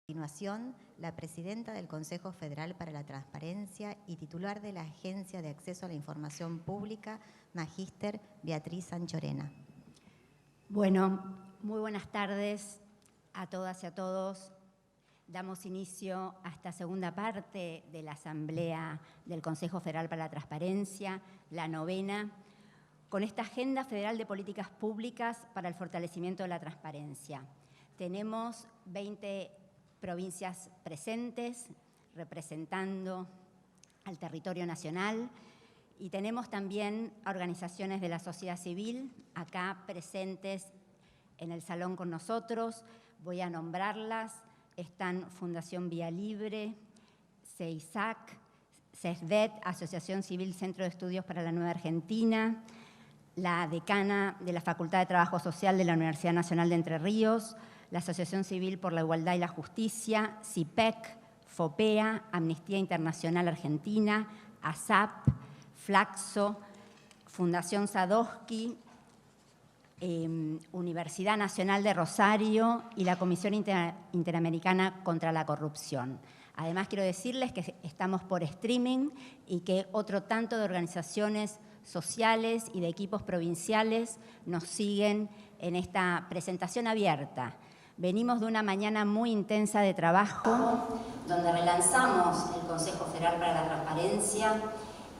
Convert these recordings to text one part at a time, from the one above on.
A continuación, la presidenta del Consejo Federal para la Transparencia y titular de la Agencia de Acceso a la Información Pública, Magíster Beatriz Anchorena. Bueno, muy buenas tardes a todas y a todos. Damos inicio a esta segunda parte de la Asamblea del Consejo Federal para la Transparencia, la 9ª, con esta Agenda Federal de Políticas Públicas para el Fortalecimiento de la Transparencia. Tenemos 20 provincias presentes, representando al territorio nacional, y tenemos también a organizaciones de la sociedad civil acá presentes en el salón con nosotros. Voy a nombrarlas. Están Fundación Vía Libre, CEISAC, CESDET, Asociación Civil Centro de Estudios para la Nueva Argentina, la decana de la Facultad de Trabajo Social de la Universidad Nacional de Entre Ríos, la Asociación Civil por la Igualdad y la Justicia, CIPEC, FOPEA, Amnistía Internacional Argentina, ASAP, Flaxo, Fundación Sadowski, Universidad Nacional de Rosario y la Comisión Interamericana contra la Corrupción. Además, quiero decirles que estamos por streaming y que otro tanto de organizaciones sociales y de equipos provinciales nos siguen en esta presentación abierta. Venimos de una mañana muy intensa de trabajo, donde relanzamos el Consejo Federal para la Transparencia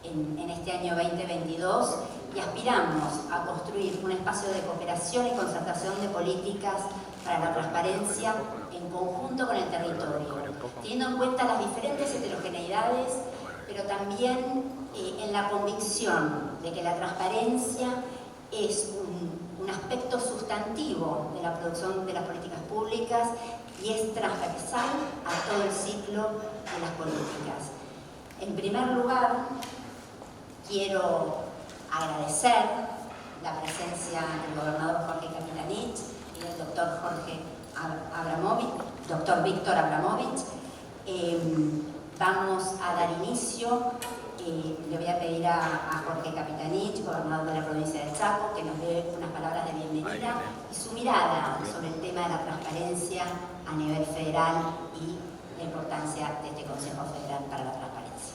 en este año 2022 y aspiramos a construir un espacio de cooperación y concertación de políticas para la transparencia en conjunto con el territorio, teniendo en cuenta las diferentes heterogeneidades, pero también en la convicción de que la transparencia es un aspecto sustantivo de la producción de las políticas públicas y es transversal a todo el ciclo de las políticas. En primer lugar, quiero agradecer la presencia del gobernador Jorge Capitanich y del doctor Víctor Abramovich. Vamos a dar inicio. Le voy a pedir a Jorge Capitanich, gobernador de la provincia de Chaco, que nos dé unas palabras de bienvenida y su mirada sobre el tema de la transparencia a nivel federal y la importancia de este Consejo Federal para la Transparencia.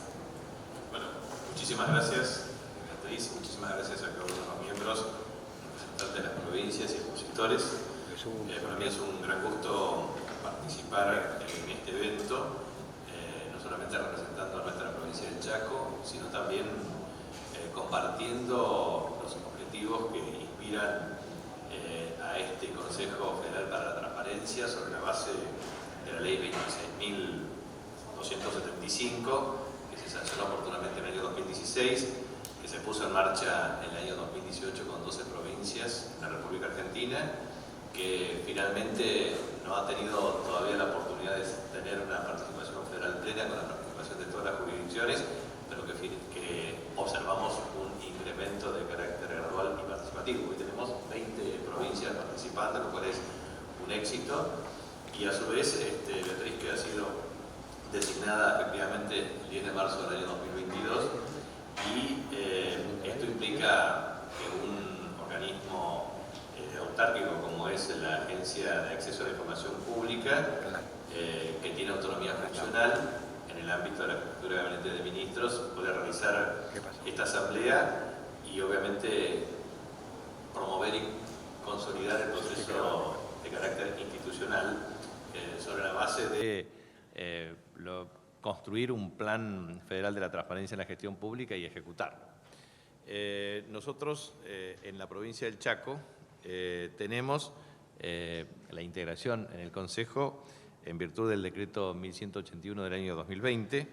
Bueno, muchísimas gracias, Beatriz, muchísimas gracias a cada uno de los miembros, representantes de las provincias y expositores. Para mí es un gran gusto participar en este evento, no solamente representando a nuestra provincia del Chaco, sino también compartiendo los objetivos que inspiran a este Consejo Federal para la Transparencia sobre la base de la Ley 26.275, que se sancionó oportunamente en el año 2016, que se puso en marcha en el año 2018 con 12 provincias en la República Argentina, que finalmente no ha tenido todavía la oportunidad de tener una participación federal plena con la participación de todas las jurisdicciones, pero que observamos un incremento de carácter gradual y participativo. Hoy tenemos 20 provincias participando, lo cual es un éxito, y a su vez Beatriz, que ha sido designada efectivamente el 10 de marzo del año 2022, y esto implica que un organismo autárquico como es la Agencia de Acceso a la Información Pública, que tiene autonomía funcional en el ámbito de la Jefatura de Gabinete de Ministros, puede realizar esta asamblea y obviamente promover y consolidar el proceso de carácter institucional sobre la base de construir un plan federal de la transparencia en la gestión pública y ejecutarlo. Nosotros en la provincia del Chaco tenemos la integración en el Consejo en virtud del decreto 1181 del año 2020.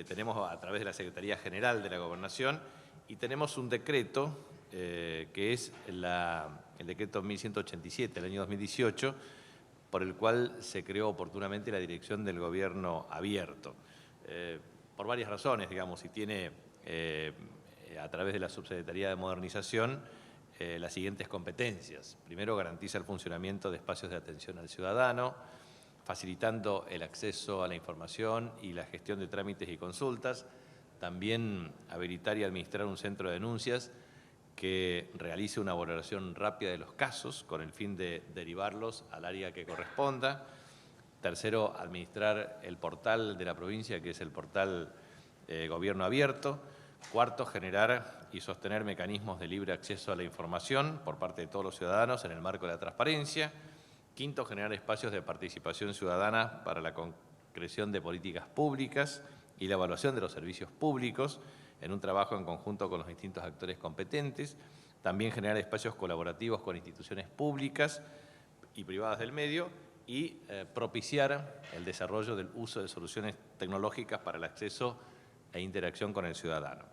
Tenemos a través de la Secretaría General de la Gobernación y tenemos un decreto que es el decreto 1187 del año 2018, por el cual se creó oportunamente la Dirección del Gobierno Abierto. Por varias razones, digamos, y tiene a través de la Subsecretaría de Modernización las siguientes competencias. Primero, garantiza el funcionamiento de espacios de atención al ciudadano, facilitando el acceso a la información y la gestión de trámites y consultas. También habilitar y administrar un centro de denuncias que realice una valoración rápida de los casos con el fin de derivarlos al área que corresponda. Tercero, administrar el portal de la provincia, que es el portal Gobierno Abierto. Cuarto, generar y sostener mecanismos de libre acceso a la información por parte de todos los ciudadanos en el marco de la transparencia. Quinto, generar espacios de participación ciudadana para la concreción de políticas públicas y la evaluación de los servicios públicos en un trabajo en conjunto con los distintos actores competentes. También generar espacios colaborativos con instituciones públicas y privadas del medio y propiciar el desarrollo del uso de soluciones tecnológicas para el acceso e interacción con el ciudadano.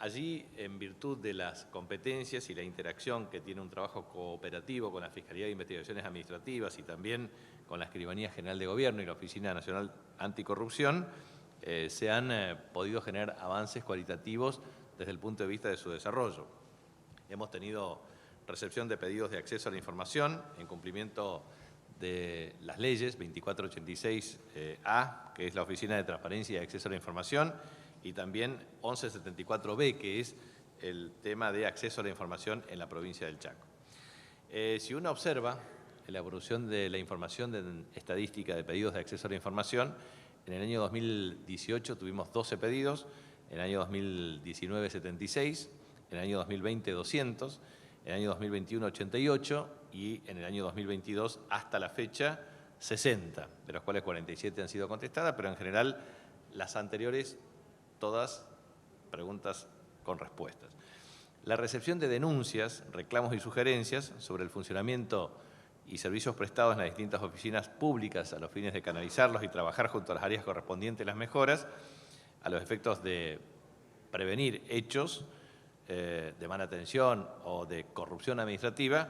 Allí, en virtud de las competencias y la interacción que tiene un trabajo cooperativo con la Fiscalía de Investigaciones Administrativas y también con la Escribanía General de Gobierno y la Oficina Nacional Anticorrupción, se han podido generar avances cualitativos desde el punto de vista de su desarrollo. Hemos tenido recepción de pedidos de acceso a la información en cumplimiento de las leyes 2486A, que es la Oficina de Transparencia y Acceso a la Información, y también 1174B, que es el tema de acceso a la información en la provincia del Chaco. Si uno observa la evolución de la información estadística de pedidos de acceso a la información, en el año 2018 tuvimos 12 pedidos, en el año 2019 76, en el año 2020 200, en el año 2021 88 y en el año 2022 hasta la fecha 60, de los cuales 47 han sido contestadas, pero en general las anteriores todas preguntas con respuestas. La recepción de denuncias, reclamos y sugerencias sobre el funcionamiento y servicios prestados en las distintas oficinas públicas a los fines de canalizarlos y trabajar junto a las áreas correspondientes las mejoras, a los efectos de prevenir hechos de mala atención o de corrupción administrativa,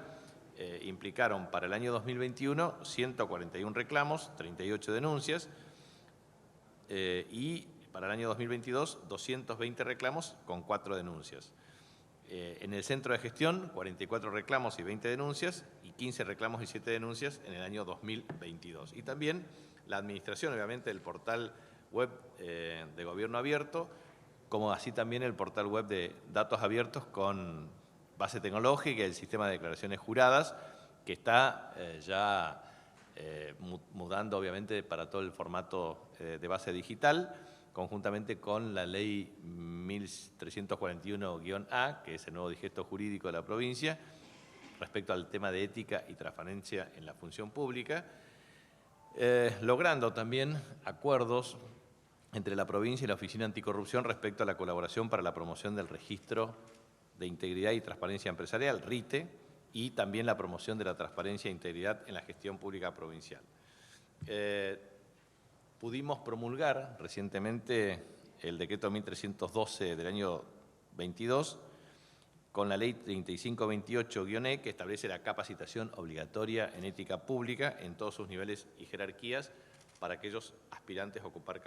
implicaron para el año 2021 141 reclamos, 38 denuncias y para el año 2022 220 reclamos con 4 denuncias. En el centro de gestión 44 reclamos y 20 denuncias y 15 reclamos y 7 denuncias en el año 2022. Y también la administración, obviamente, del portal web de Gobierno Abierto, como así también el portal web de datos abiertos con base tecnológica y el sistema de declaraciones juradas, que está ya mudando obviamente para todo el formato de base digital, conjuntamente con la ley 1341-A, que es el nuevo digesto jurídico de la provincia, respecto al tema de ética y transparencia en la función pública, logrando también acuerdos entre la provincia y la Oficina Anticorrupción respecto a la colaboración para la promoción del Registro de Integridad y Transparencia Empresarial, RITE, y también la promoción de la transparencia e integridad en la gestión pública provincial. Pudimos promulgar recientemente el decreto 1312 del año 22 con la ley 3528-E, que establece la capacitación obligatoria en ética pública en todos sus niveles y jerarquías para aquellos aspirantes a ocupar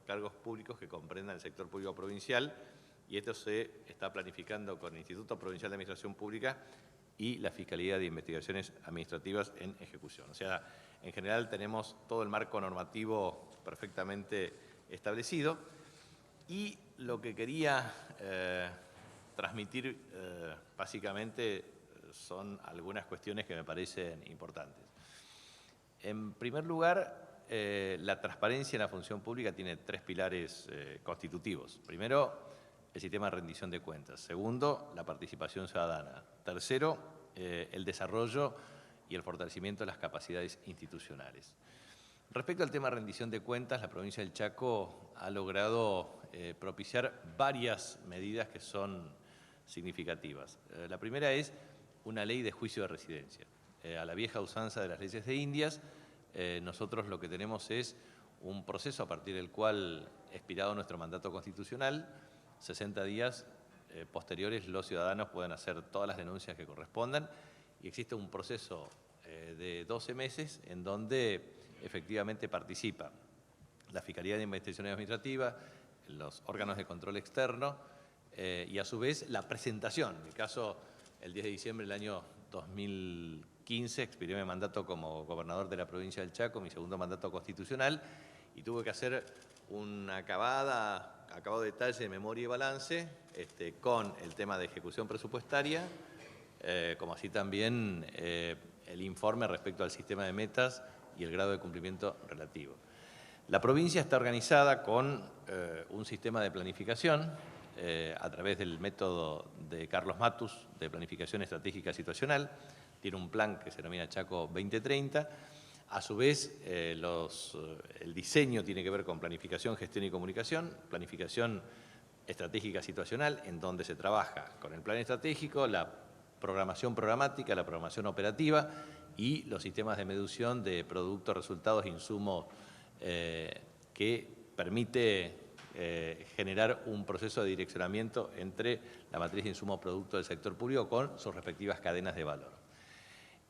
cargos públicos que comprendan el sector público provincial, y esto se está planificando con el Instituto Provincial de Administración Pública y la Fiscalía de Investigaciones Administrativas en ejecución. O sea, en general tenemos todo el marco normativo perfectamente establecido, y lo que quería transmitir básicamente son algunas cuestiones que me parecen importantes. En primer lugar, la transparencia en la función pública tiene 3 pilares constitutivos. Primero, el sistema de rendición de cuentas. Segundo, la participación ciudadana. Tercero, el desarrollo y el fortalecimiento de las capacidades institucionales. Respecto al tema de rendición de cuentas, la provincia del Chaco ha logrado propiciar varias medidas que son significativas. La primera es una ley de juicio de residencia. A la vieja usanza de las leyes de Indias, nosotros lo que tenemos es un proceso a partir del cual, expirado nuestro mandato constitucional, 60 días posteriores los ciudadanos pueden hacer todas las denuncias que correspondan, y existe un proceso de 12 meses en donde efectivamente participa la Fiscalía de Investigaciones Administrativas, los órganos de control externo y a su vez la presentación. En mi caso, el 10 de diciembre del año 2015 expiré mi mandato como gobernador de la provincia del Chaco, mi segundo mandato constitucional, y tuve que hacer un acabado detalle de memoria y balance con el tema de ejecución presupuestaria, como así también el informe respecto al sistema de metas y el grado de cumplimiento relativo. La provincia está organizada con un sistema de planificación a través del método de Carlos Matus de planificación estratégica situacional. Tiene un plan que se denomina Chaco 2030. A su vez, el diseño tiene que ver con planificación, gestión y comunicación, planificación estratégica situacional, en donde se trabaja con el plan estratégico, la programación programática, la programación operativa y los sistemas de medición de productos, resultados e insumos que permite generar un proceso de direccionamiento entre la matriz de insumo producto del sector público con sus respectivas cadenas de valor.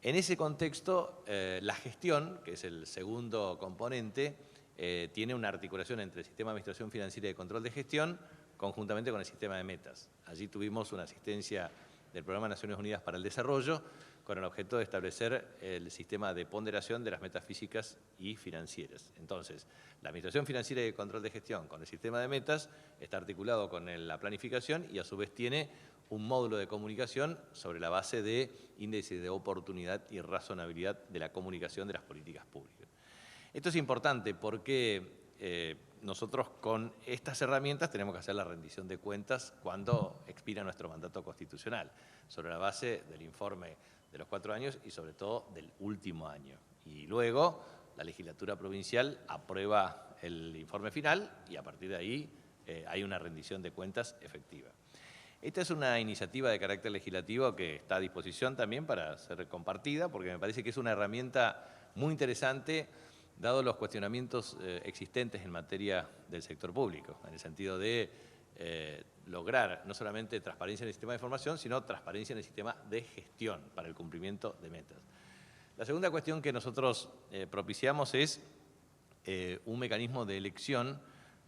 En ese contexto, la gestión, que es el segundo componente, tiene una articulación entre el sistema de administración financiera y de control de gestión conjuntamente con el sistema de metas. Allí tuvimos una asistencia del Programa de Naciones Unidas para el Desarrollo con el objeto de establecer el sistema de ponderación de las metas físicas y financieras. Entonces, la Administración Financiera y el Control de Gestión con el sistema de metas está articulado con la planificación y a su vez tiene un módulo de comunicación sobre la base de índices de oportunidad y razonabilidad de la comunicación de las políticas públicas. Esto es importante porque nosotros con estas herramientas tenemos que hacer la rendición de cuentas cuando expira nuestro mandato constitucional, sobre la base del informe de los 4 años y sobre todo del último año. Y luego la legislatura provincial aprueba el informe final y a partir de ahí hay una rendición de cuentas efectiva. Esta es una iniciativa de carácter legislativo que está a disposición también para ser compartida, porque me parece que es una herramienta muy interesante, dado los cuestionamientos existentes en materia del sector público, en el sentido de lograr no solamente transparencia en el sistema de información, sino transparencia en el sistema de gestión para el cumplimiento de metas. La segunda cuestión que nosotros propiciamos es un mecanismo de elección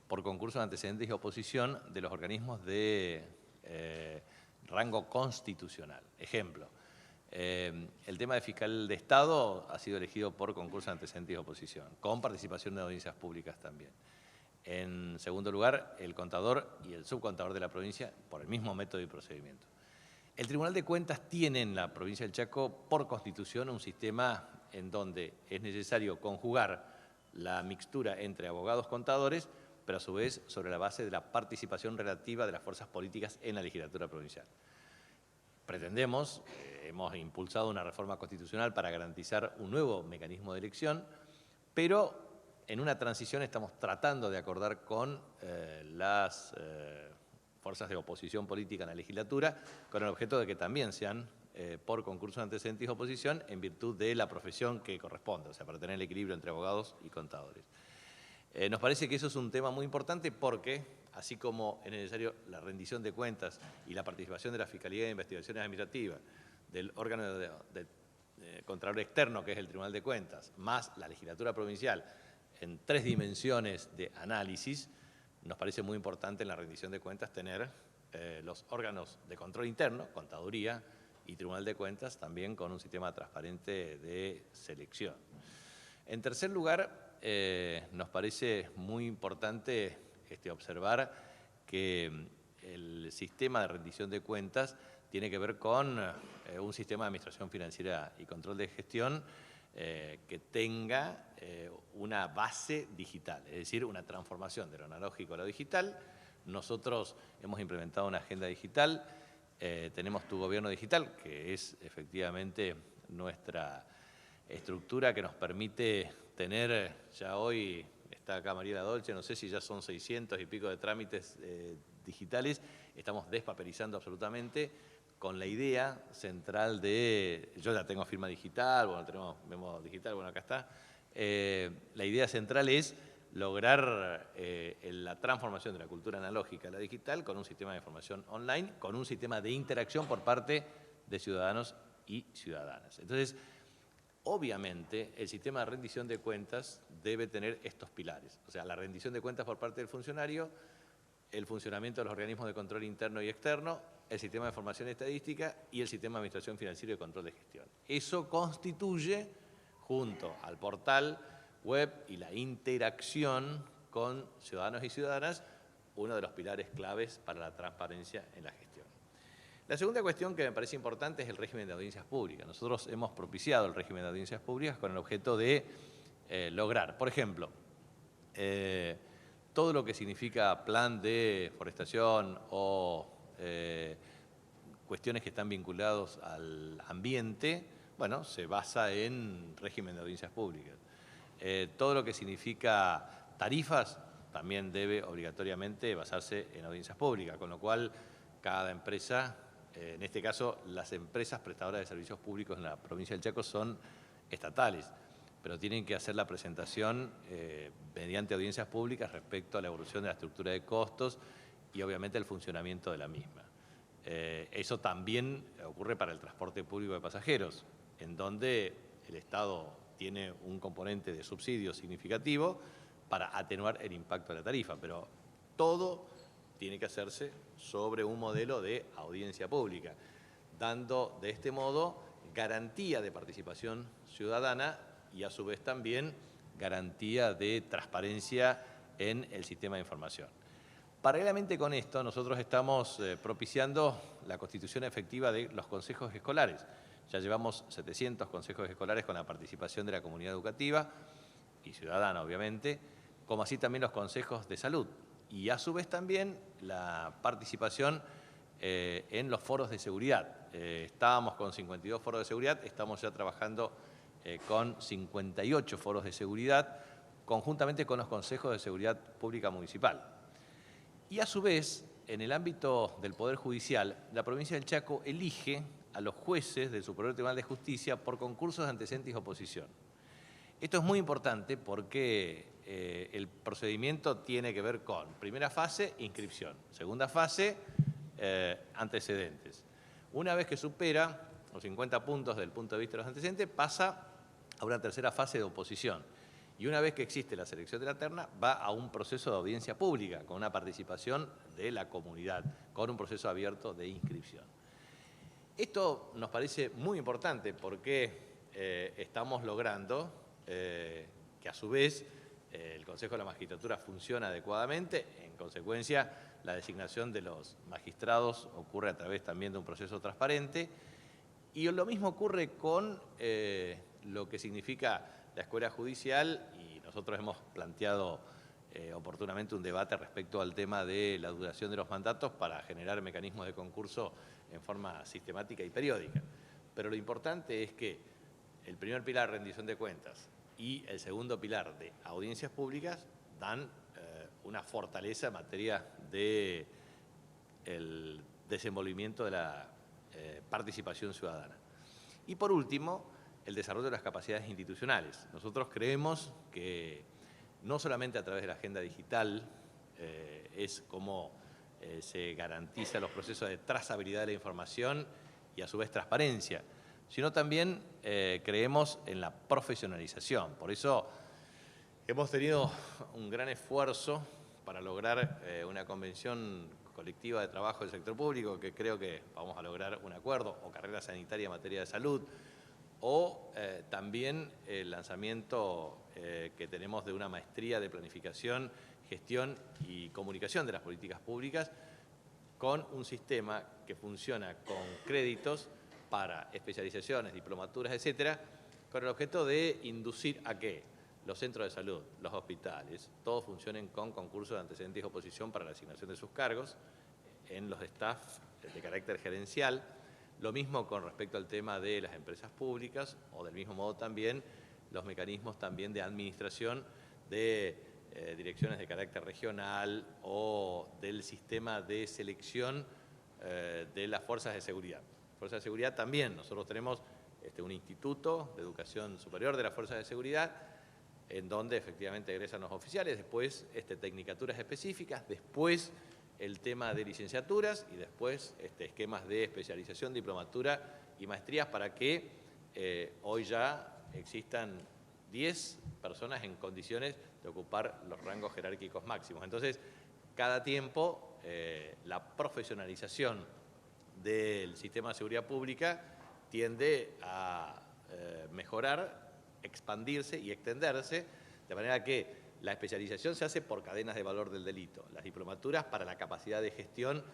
por concurso de antecedentes y oposición de los organismos de rango constitucional. Ejemplo, el tema de fiscal de Estado ha sido elegido por concurso de antecedentes y oposición, con participación de audiencias públicas también. En segundo lugar, el contador y el subcontador de la provincia por el mismo método y procedimiento. El Tribunal de Cuentas tiene en la provincia del Chaco, por constitución, un sistema en donde es necesario conjugar la mixtura entre abogados contadores, pero a su vez sobre la base de la participación relativa de las fuerzas políticas en la legislatura provincial. Pretendemos, hemos impulsado una reforma constitucional para garantizar un nuevo mecanismo de elección, pero en una transición estamos tratando de acordar con las fuerzas de oposición política en la legislatura, con el objeto de que también sean por concurso de antecedentes y oposición en virtud de la profesión que corresponde, o sea, para tener el equilibrio entre abogados y contadores. Nos parece que eso es un tema muy importante porque, así como es necesario la rendición de cuentas y la participación de la Fiscalía de Investigaciones Administrativas, del órgano de Contralor Externo, que es el Tribunal de Cuentas, más la legislatura provincial, en 3 dimensiones de análisis, nos parece muy importante en la rendición de cuentas tener los órganos de control interno, Contaduría y Tribunal de Cuentas, también con un sistema transparente de selección. En tercer lugar, nos parece muy importante observar que el sistema de rendición de cuentas tiene que ver con un sistema de administración financiera y control de gestión que tenga una base digital, es decir, una transformación de lo analógico a lo digital. Nosotros hemos implementado una agenda digital, tenemos Tu Gobierno Digital, que es efectivamente nuestra estructura que nos permite tener, ya hoy está acá Mariela Dolce, no sé si ya son 600 y pico de trámites digitales, estamos despapelizando absolutamente con la idea central de, yo ya tengo firma digital, bueno, tenemos memo digital, bueno, acá está, la idea central es lograr la transformación de la cultura analógica a la digital con un sistema de información online, con un sistema de interacción por parte de ciudadanos y ciudadanas. Entonces, obviamente, el sistema de rendición de cuentas debe tener estos pilares, o sea, la rendición de cuentas por parte del funcionario, el funcionamiento de los organismos de control interno y externo, el sistema de información estadística y el sistema de administración financiera y de control de gestión. Eso constituye, junto al portal web y la interacción con ciudadanos y ciudadanas, uno de los pilares claves para la transparencia en la gestión. La segunda cuestión que me parece importante es el régimen de audiencias públicas. Nosotros hemos propiciado el régimen de audiencias públicas con el objeto de lograr. Por ejemplo, todo lo que significa plan de forestación o cuestiones que están vinculados al ambiente, bueno, se basa en régimen de audiencias públicas. Todo lo que significa tarifas también debe obligatoriamente basarse en audiencias públicas, con lo cual cada empresa, en este caso las empresas prestadoras de servicios públicos en la provincia del Chaco son estatales, pero tienen que hacer la presentación mediante audiencias públicas respecto a la evolución de la estructura de costos y obviamente el funcionamiento de la misma. Eso también ocurre para el transporte público de pasajeros, en donde el Estado tiene un componente de subsidio significativo para atenuar el impacto de la tarifa, pero todo tiene que hacerse sobre un modelo de audiencia pública, dando de este modo garantía de participación ciudadana y a su vez también garantía de transparencia en el sistema de información. Paralelamente con esto, nosotros estamos propiciando la constitución efectiva de los consejos escolares. Ya llevamos 700 consejos escolares con la participación de la comunidad educativa y ciudadana, obviamente, como así también los consejos de salud. Y a su vez también la participación en los foros de seguridad. Estábamos con 52 foros de seguridad, estamos ya trabajando con 58 foros de seguridad, conjuntamente con los consejos de seguridad pública municipal. Y a su vez, en el ámbito del Poder Judicial, la provincia del Chaco elige a los jueces del Superior Tribunal de Justicia por concursos de antecedentes y oposición. Esto es muy importante porque el procedimiento tiene que ver con, primera fase, inscripción, segunda fase, antecedentes. Una vez que supera los 50 puntos del punto de vista de los antecedentes, pasa a una tercera fase de oposición. Y una vez que existe la selección de la terna, va a un proceso de audiencia pública, con una participación de la comunidad, con un proceso abierto de inscripción. Esto nos parece muy importante porque estamos logrando que a su vez el Consejo de la Magistratura funcione adecuadamente. En consecuencia, la designación de los magistrados ocurre a través también de un proceso transparente. Y lo mismo ocurre con lo que significa la escuela judicial, y nosotros hemos planteado oportunamente un debate respecto al tema de la duración de los mandatos para generar mecanismos de concurso en forma sistemática y periódica. Pero lo importante es que el primer pilar, rendición de cuentas, y el segundo pilar de audiencias públicas dan una fortaleza en materia de el desenvolvimiento de la participación ciudadana. Y por último, el desarrollo de las capacidades institucionales. Nosotros creemos que no solamente a través de la agenda digital es como se garantiza los procesos de trazabilidad de la información y a su vez transparencia, sino también creemos en la profesionalización. Por eso hemos tenido un gran esfuerzo para lograr una convención colectiva de trabajo del sector público, que creo que vamos a lograr un acuerdo, o carrera sanitaria en materia de salud, o también el lanzamiento que tenemos de una maestría de planificación, gestión y comunicación de las políticas públicas, con un sistema que funciona con créditos para especializaciones, diplomaturas, etcétera, con el objeto de inducir a que los centros de salud, los hospitales, todos funcionen con concursos de antecedentes y oposición para la asignación de sus cargos en los staff de carácter gerencial. Lo mismo con respecto al tema de las empresas públicas, o del mismo modo también los mecanismos también de administración de direcciones de carácter regional o del sistema de selección de las fuerzas de seguridad. Fuerzas de seguridad también, nosotros tenemos un instituto de educación superior de las fuerzas de seguridad, en donde efectivamente egresan los oficiales, después tecnicaturas específicas, después el tema de licenciaturas y después esquemas de especialización, diplomatura y maestrías para que hoy ya existan 10 personas en condiciones de ocupar los rangos jerárquicos máximos. Entonces, cada tiempo la profesionalización del sistema de seguridad pública tiende a mejorar, expandirse y extenderse, de manera que la especialización se hace por cadenas de valor del delito, las diplomaturas para la capacidad de gestión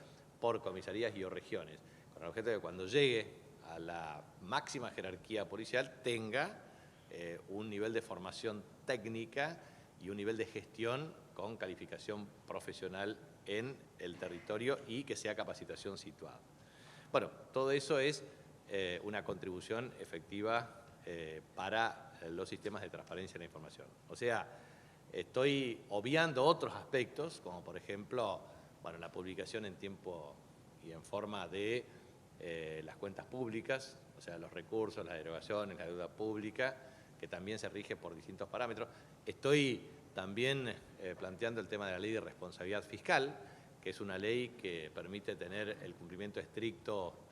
por comisarías y o regiones, con el objeto de que cuando llegue a la máxima jerarquía policial tenga un nivel de formación técnica y un nivel de gestión con calificación profesional en el territorio y que sea capacitación situada. Bueno, todo eso es una contribución efectiva para los sistemas de transparencia de la información. O sea, estoy obviando otros aspectos, como por ejemplo, bueno, la publicación en tiempo y en forma de las cuentas públicas, o sea, los recursos, las derogaciones, la deuda pública, que también se rige por distintos parámetros. Estoy también planteando el tema de la ley de responsabilidad fiscal, que es una ley que permite tener el cumplimiento estricto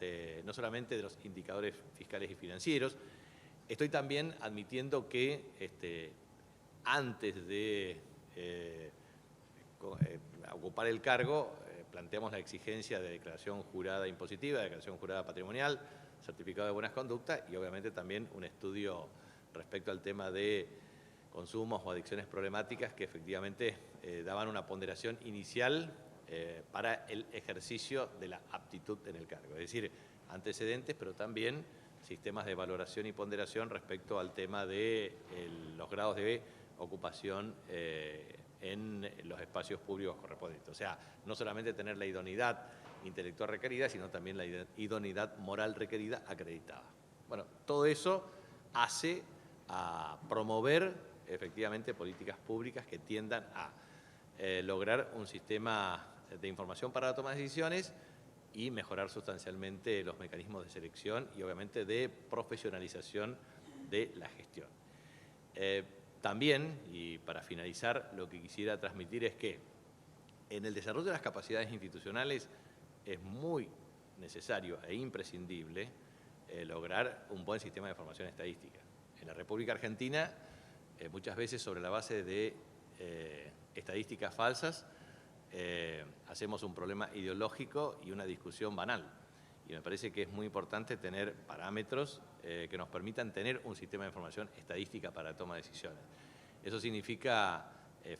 no solamente de los indicadores fiscales y financieros. Estoy también admitiendo que antes de ocupar el cargo, planteamos la exigencia de declaración jurada impositiva, declaración jurada patrimonial, certificado de buenas conductas y obviamente también un estudio respecto al tema de consumos o adicciones problemáticas que efectivamente daban una ponderación inicial para el ejercicio de la aptitud en el cargo. Es decir, antecedentes, pero también sistemas de valoración y ponderación respecto al tema de los grados de ocupación en los espacios públicos correspondientes. O sea, no solamente tener la idoneidad intelectual requerida, sino también la idoneidad moral requerida acreditada. Bueno, todo eso hace a promover efectivamente políticas públicas que tiendan a lograr un sistema de información para la toma de decisiones y mejorar sustancialmente los mecanismos de selección y obviamente de profesionalización de la gestión. También, y para finalizar, lo que quisiera transmitir es que en el desarrollo de las capacidades institucionales es muy necesario e imprescindible lograr un buen sistema de formación estadística. En la República Argentina, muchas veces sobre la base de estadísticas falsas, hacemos un problema ideológico y una discusión banal. Y me parece que es muy importante tener parámetros que nos permitan tener un sistema de información estadística para la toma de decisiones. Eso significa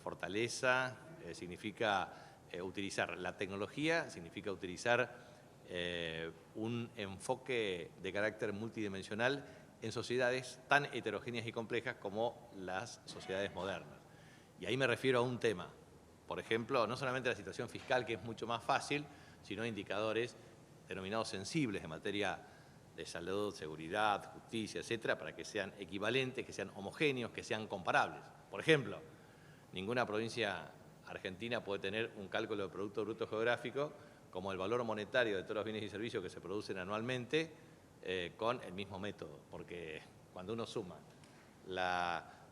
fortaleza, significa utilizar la tecnología, significa utilizar un enfoque de carácter multidimensional en sociedades tan heterogéneas y complejas como las sociedades modernas. Y ahí me refiero a un tema, por ejemplo, no solamente la situación fiscal, que es mucho más fácil, sino indicadores denominados sensibles en materia de salud, seguridad, justicia, etcétera, para que sean equivalentes, que sean homogéneos, que sean comparables. Por ejemplo, ninguna provincia argentina puede tener un cálculo de Producto Bruto Geográfico como el valor monetario de todos los bienes y servicios que se producen anualmente con el mismo método, porque cuando uno suma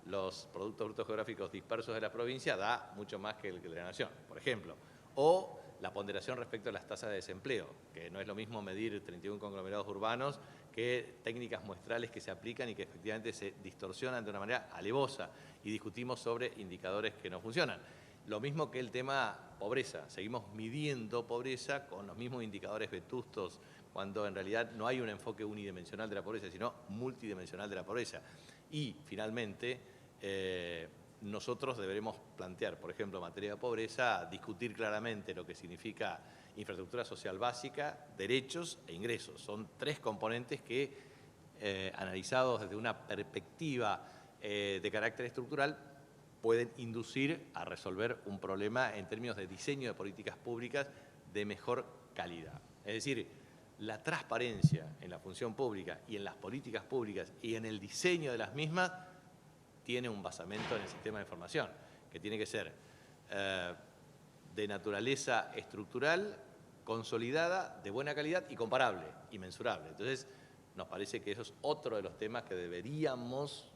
los productos brutos geográficos dispersos de la provincia da mucho más que el de la nación, por ejemplo. O la ponderación respecto a las tasas de desempleo, que no es lo mismo medir 31 conglomerados urbanos que técnicas muestrales que se aplican y que efectivamente se distorsionan de una manera alevosa y discutimos sobre indicadores que no funcionan. Lo mismo que el tema pobreza, seguimos midiendo pobreza con los mismos indicadores vetustos cuando en realidad no hay un enfoque unidimensional de la pobreza, sino multidimensional de la pobreza. Y finalmente, nosotros deberemos plantear, por ejemplo, en materia de pobreza, discutir claramente lo que significa infraestructura social básica, derechos e ingresos. Son tres componentes que, analizados desde una perspectiva de carácter estructural, pueden inducir a resolver un problema en términos de diseño de políticas públicas de mejor calidad. Es decir, la transparencia en la función pública y en las políticas públicas y en el diseño de las mismas tiene un basamento en el sistema de información, que tiene que ser de naturaleza estructural, consolidada, de buena calidad y comparable y mensurable. Entonces, nos parece que eso es otro de los temas que deberíamos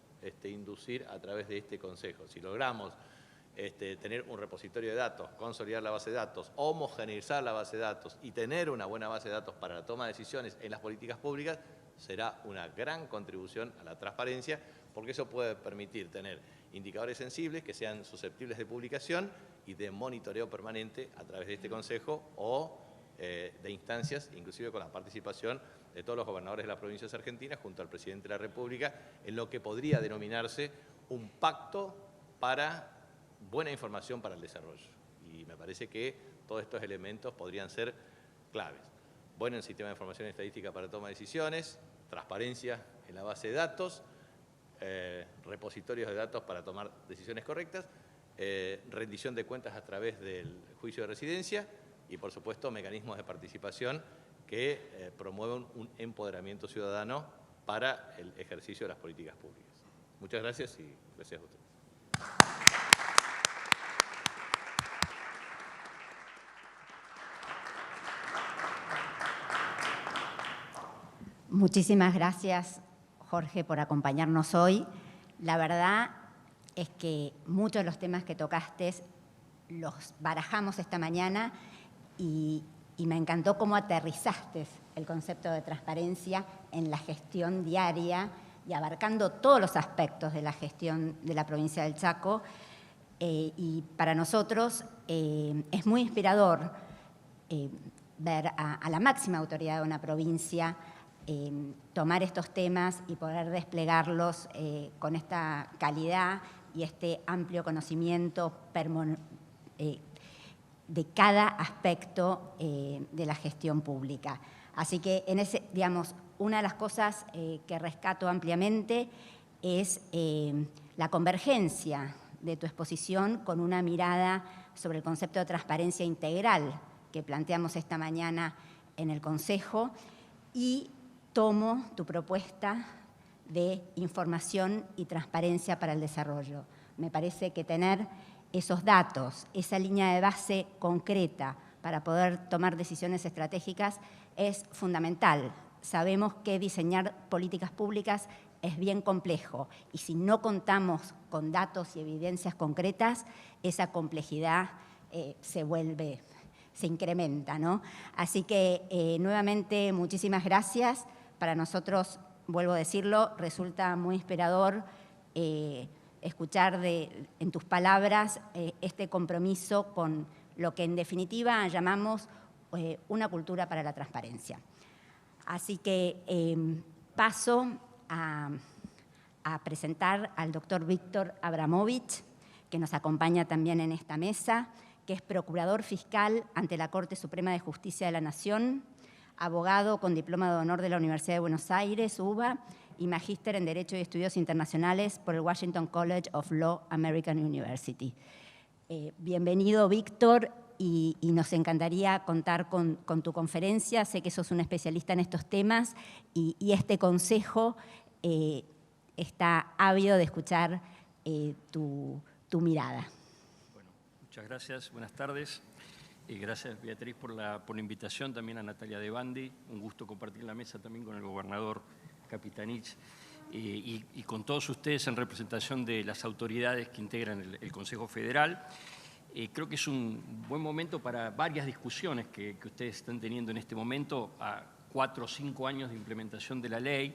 inducir a través de este Consejo. Si logramos tener un repositorio de datos, consolidar la base de datos, homogeneizar la base de datos y tener una buena base de datos para la toma de decisiones en las políticas públicas, será una gran contribución a la transparencia, porque eso puede permitir tener indicadores sensibles que sean susceptibles de publicación y de monitoreo permanente a través de este Consejo o de instancias, inclusive con la participación de todos los gobernadores de las provincias argentinas junto al presidente de la República, en lo que podría denominarse un pacto para buena información para el desarrollo. Y me parece que todos estos elementos podrían ser claves. Bueno, el sistema de información estadística para toma de decisiones, transparencia en la base de datos, repositorios de datos para tomar decisiones correctas, rendición de cuentas a través del juicio de residencia y, por supuesto, mecanismos de participación que promueven un empoderamiento ciudadano para el ejercicio de las políticas públicas. Muchas gracias y gracias a ustedes. Muchísimas gracias, Jorge, por acompañarnos hoy. La verdad es que muchos de los temas que tocaste los barajamos esta mañana y me encantó cómo aterrizaste el concepto de transparencia en la gestión diaria y abarcando todos los aspectos de la gestión de la provincia del Chaco. Y para nosotros es muy inspirador ver a la máxima autoridad de una provincia tomar estos temas y poder desplegarlos con esta calidad y este amplio conocimiento de cada aspecto de la gestión pública. Así que, digamos, una de las cosas que rescato ampliamente es la convergencia de tu exposición con una mirada sobre el concepto de transparencia integral que planteamos esta mañana en el Consejo y tomo tu propuesta de información y transparencia para el desarrollo. Me parece que tener esos datos, esa línea de base concreta para poder tomar decisiones estratégicas es fundamental. Sabemos que diseñar políticas públicas es bien complejo y si no contamos con datos y evidencias concretas, esa complejidad se incrementa, ¿no? Así que nuevamente muchísimas gracias. Para nosotros, vuelvo a decirlo, resulta muy inspirador escuchar en tus palabras este compromiso con lo que en definitiva llamamos una cultura para la transparencia. Así que paso a presentar al doctor Víctor Abramovich, que nos acompaña también en esta mesa, que es procurador fiscal ante la Corte Suprema de Justicia de la Nación, abogado con diploma de honor de la Universidad de Buenos Aires, UBA, y magíster en Derecho y Estudios Internacionales por el Washington College of Law American University. Bienvenido, Víctor, y nos encantaría contar con tu conferencia. Sé que sos un especialista en estos temas y este consejo está ávido de escuchar tu mirada. Bueno, muchas gracias, buenas tardes. Gracias, Beatriz, por la invitación, también a Natalia De Bandi. Un gusto compartir la mesa también con el gobernador Capitanich y con todos ustedes en representación de las autoridades que integran el Consejo Federal. Creo que es un buen momento para varias discusiones que ustedes están teniendo en este momento, a 4 o 5 años de implementación de la ley,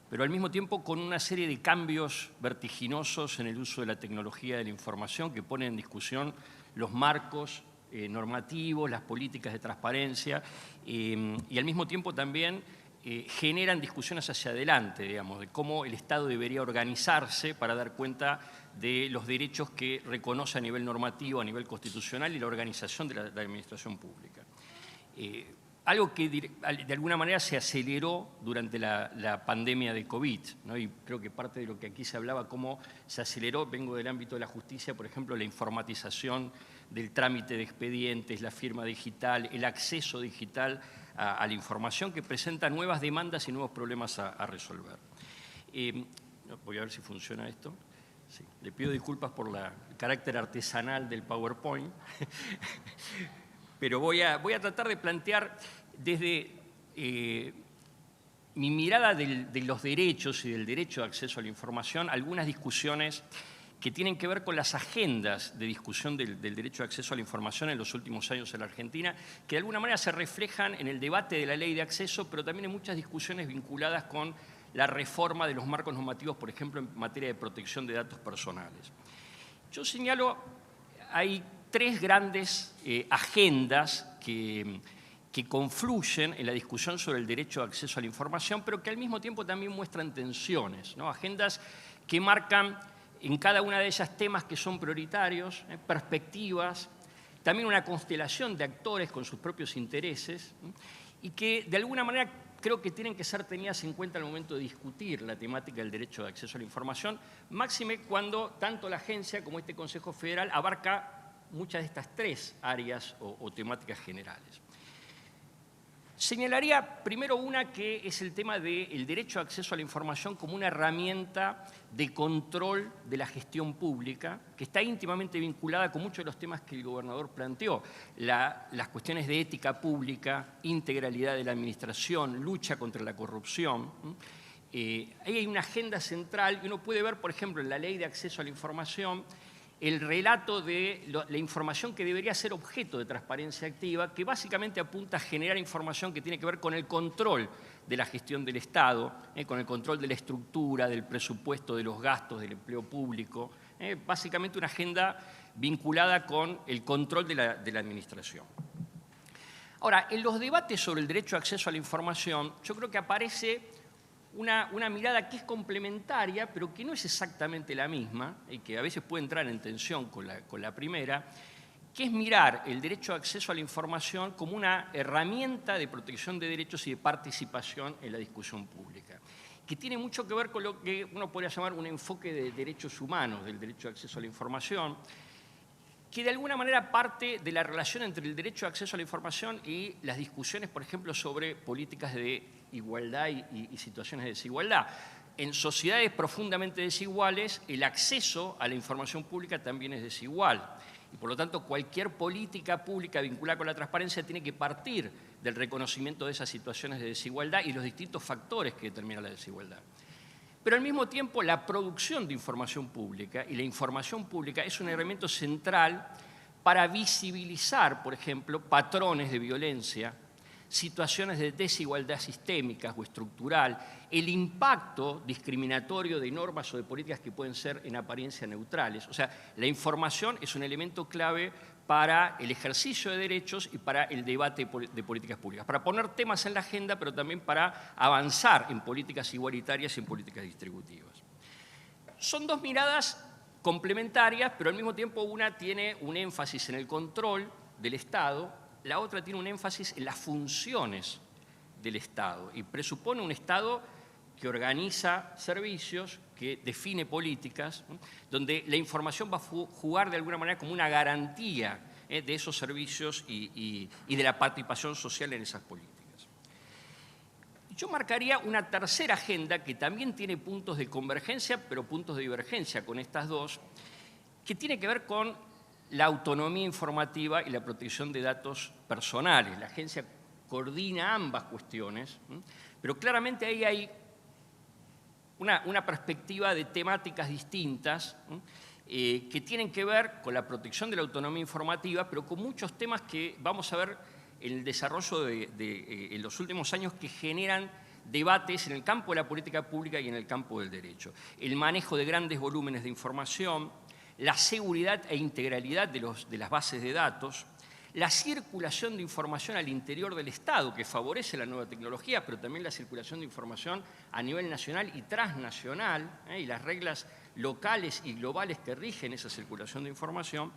pero al mismo tiempo con una serie de cambios vertiginosos en el uso de la tecnología de la información que ponen en discusión los marcos normativos, las políticas de transparencia y al mismo tiempo también generan discusiones hacia adelante, digamos, de cómo el Estado debería organizarse para dar cuenta de los derechos que reconoce a nivel normativo, a nivel constitucional y la organización de la administración pública. Algo que de alguna manera se aceleró durante la pandemia de COVID, ¿no? Y creo que parte de lo que aquí se hablaba, cómo se aceleró, vengo del ámbito de la justicia, por ejemplo, la informatización del trámite de expedientes, la firma digital, el acceso digital a la información que presenta nuevas demandas y nuevos problemas a resolver. Voy a ver si funciona esto. Sí, le pido disculpas por el carácter artesanal del PowerPoint, pero voy a tratar de plantear desde mi mirada de los derechos y del derecho de acceso a la información algunas discusiones que tienen que ver con las agendas de discusión del derecho de acceso a la información en los últimos años en la Argentina, que de alguna manera se reflejan en el debate de la ley de acceso, pero también en muchas discusiones vinculadas con la reforma de los marcos normativos, por ejemplo, en materia de protección de datos personales. Yo señalo, hay 3 grandes agendas que confluyen en la discusión sobre el derecho de acceso a la información, pero que al mismo tiempo también muestran tensiones, ¿no? Agendas que marcan en cada una de ellas temas que son prioritarios, perspectivas, también una constelación de actores con sus propios intereses y que de alguna manera creo que tienen que ser tenidas en cuenta al momento de discutir la temática del derecho de acceso a la información, máxime cuando tanto la agencia como este Consejo Federal abarca muchas de estas tres áreas o temáticas generales. Señalaría primero una que es el tema del derecho a acceso a la información como una herramienta de control de la gestión pública, que está íntimamente vinculada con muchos de los temas que el gobernador planteó, las cuestiones de ética pública, integralidad de la administración, lucha contra la corrupción. Ahí hay una agenda central y uno puede ver, por ejemplo, en la Ley de Acceso a la Información, el relato de la información que debería ser objeto de transparencia activa, que básicamente apunta a generar información que tiene que ver con el control de la gestión del Estado, con el control de la estructura, del presupuesto, de los gastos, del empleo público, básicamente una agenda vinculada con el control de la administración. Ahora, en los debates sobre el derecho a acceso a la información, yo creo que aparece una mirada que es complementaria, pero que no es exactamente la misma, y que a veces puede entrar en tensión con la primera, que es mirar el derecho a acceso a la información como una herramienta de protección de derechos y de participación en la discusión pública, que tiene mucho que ver con lo que uno podría llamar un enfoque de derechos humanos, del derecho a acceso a la información, que de alguna manera parte de la relación entre el derecho a acceso a la información y las discusiones, por ejemplo, sobre políticas de igualdad y situaciones de desigualdad. En sociedades profundamente desiguales, el acceso a la información pública también es desigual. Y por lo tanto, cualquier política pública vinculada con la transparencia tiene que partir del reconocimiento de esas situaciones de desigualdad y los distintos factores que determinan la desigualdad. Pero al mismo tiempo, la producción de información pública y la información pública es un elemento central para visibilizar, por ejemplo, patrones de violencia, situaciones de desigualdad sistémicas o estructural, el impacto discriminatorio de normas o de políticas que pueden ser en apariencia neutrales. O sea, la información es un elemento clave para el ejercicio de derechos y para el debate de políticas públicas, para poner temas en la agenda, pero también para avanzar en políticas igualitarias y en políticas distributivas. Son dos miradas complementarias, pero al mismo tiempo una tiene un énfasis en el control del Estado, la otra tiene un énfasis en las funciones del Estado y presupone un Estado que organiza servicios, que define políticas, donde la información va a jugar de alguna manera como una garantía de esos servicios y de la participación social en esas políticas. Yo marcaría una tercera agenda que también tiene puntos de convergencia, pero puntos de divergencia con estas dos, que tiene que ver con la autonomía informativa y la protección de datos personales. La agencia coordina ambas cuestiones, pero claramente ahí hay una perspectiva de temáticas distintas que tienen que ver con la protección de la autonomía informativa, pero con muchos temas que vamos a ver en el desarrollo en los últimos años que generan debates en el campo de la política pública y en el campo del derecho. El manejo de grandes volúmenes de información, la seguridad e integralidad de las bases de datos, la circulación de información al interior del Estado, que favorece la nueva tecnología, pero también la circulación de información a nivel nacional y transnacional, y las reglas locales y globales que rigen esa circulación de información,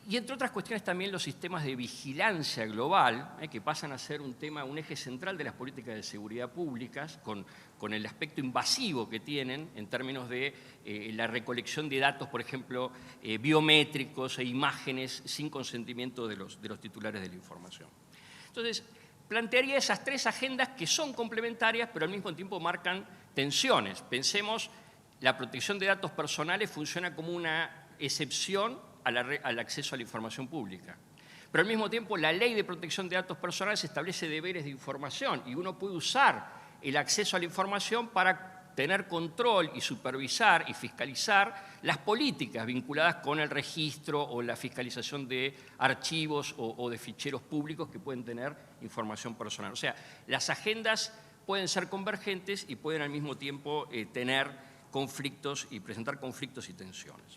y entre otras cuestiones también los sistemas de vigilancia global, que pasan a ser un eje central de las políticas de seguridad públicas, con el aspecto invasivo que tienen en términos de la recolección de datos, por ejemplo, biométricos e imágenes sin consentimiento de los titulares de la información. Entonces, plantearía esas tres agendas que son complementarias, pero al mismo tiempo marcan tensiones. Pensemos, la protección de datos personales funciona como una excepción al acceso a la información pública. Pero al mismo tiempo la Ley de Protección de Datos Personales establece deberes de información y uno puede usar el acceso a la información para tener control y supervisar y fiscalizar las políticas vinculadas con el registro o la fiscalización de archivos o de ficheros públicos que pueden tener información personal. O sea, las agendas pueden ser convergentes y pueden al mismo tiempo tener conflictos y presentar conflictos y tensiones.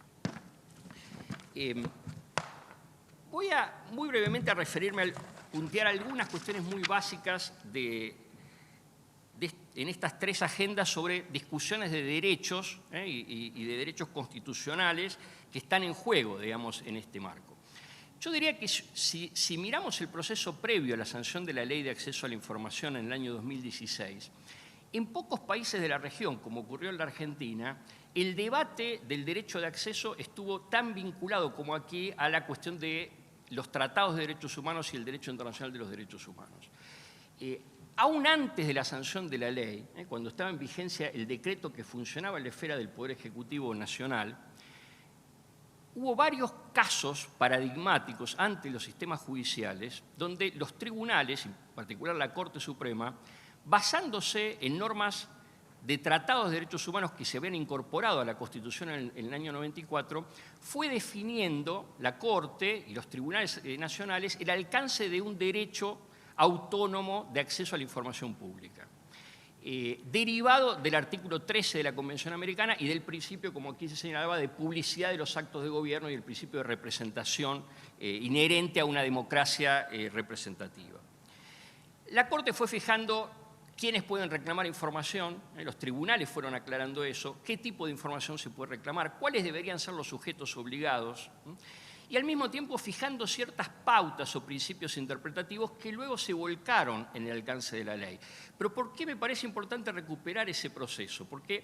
Voy muy brevemente a referirme puntear algunas cuestiones muy básicas en estas tres agendas sobre discusiones de derechos y de derechos constitucionales que están en juego, digamos, en este marco. Yo diría que si miramos el proceso previo a la sanción de la Ley de Acceso a la Información en el año 2016, en pocos países de la región, como ocurrió en la Argentina, el debate del derecho de acceso estuvo tan vinculado como aquí a la cuestión de los tratados de derechos humanos y el derecho internacional de los derechos humanos. Aún antes de la sanción de la ley, cuando estaba en vigencia el decreto que funcionaba en la esfera del Poder Ejecutivo Nacional, hubo varios casos paradigmáticos ante los sistemas judiciales donde los tribunales, en particular la Corte Suprema, basándose en normas de tratados de derechos humanos que se habían incorporado a la Constitución en el año 94, fue definiendo la Corte y los tribunales nacionales el alcance de un derecho autónomo de acceso a la información pública, derivado del artículo 13 de la Convención Americana y del principio, como aquí se señalaba, de publicidad de los actos de gobierno y el principio de representación inherente a una democracia representativa. La Corte fue fijando quiénes pueden reclamar información, los tribunales fueron aclarando eso, qué tipo de información se puede reclamar, cuáles deberían ser los sujetos obligados, y al mismo tiempo fijando ciertas pautas o principios interpretativos que luego se volcaron en el alcance de la ley. Pero ¿por qué me parece importante recuperar ese proceso? Porque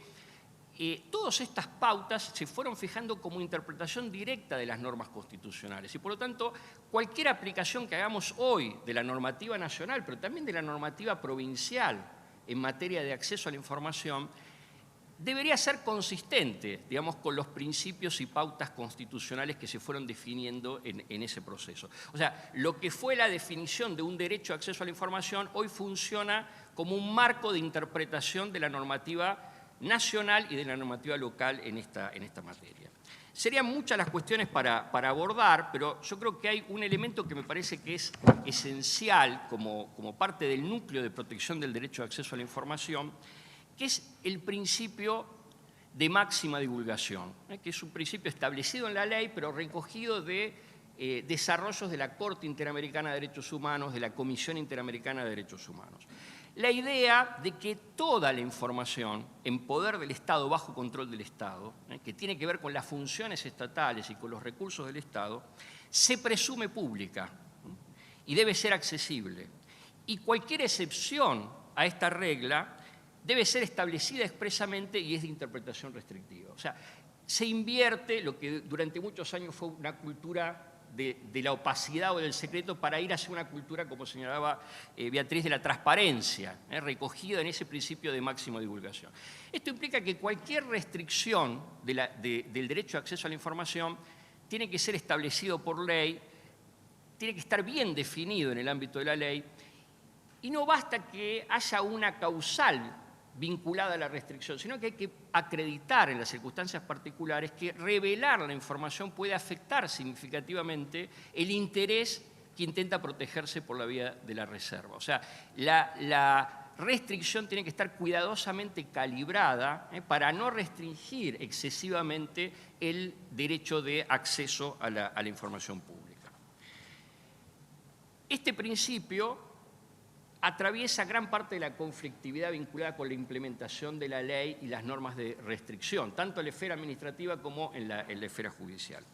todas estas pautas se fueron fijando como interpretación directa de las normas constitucionales y por lo tanto cualquier aplicación que hagamos hoy de la normativa nacional, pero también de la normativa provincial en materia de acceso a la información, debería ser consistente, digamos, con los principios y pautas constitucionales que se fueron definiendo en ese proceso. O sea, lo que fue la definición de un derecho a acceso a la información hoy funciona como un marco de interpretación de la normativa nacional y de la normativa local en esta materia. Serían muchas las cuestiones para abordar, pero yo creo que hay un elemento que me parece que es esencial como parte del núcleo de protección del derecho de acceso a la información, que es el principio de máxima divulgación, que es un principio establecido en la ley, pero recogido de desarrollos de la Corte Interamericana de Derechos Humanos, de la Comisión Interamericana de Derechos Humanos. La idea de que toda la información en poder del Estado, bajo control del Estado, que tiene que ver con las funciones estatales y con los recursos del Estado, se presume pública y debe ser accesible. Y cualquier excepción a esta regla debe ser establecida expresamente y es de interpretación restrictiva. O sea, se invierte lo que durante muchos años fue una cultura de la opacidad o del secreto para ir hacia una cultura, como señalaba Beatriz, de la transparencia, recogida en ese principio de máxima divulgación. Esto implica que cualquier restricción del derecho de acceso a la información tiene que ser establecido por ley, tiene que estar bien definido en el ámbito de la ley, y no basta que haya una causal vinculada a la restricción, sino que hay que acreditar en las circunstancias particulares que revelar la información puede afectar significativamente el interés que intenta protegerse por la vía de la reserva. O sea, la restricción tiene que estar cuidadosamente calibrada para no restringir excesivamente el derecho de acceso a la información pública. Este principio atraviesa gran parte de la conflictividad vinculada con la implementación de la ley y las normas de restricción, tanto en la esfera administrativa como en la esfera judicial.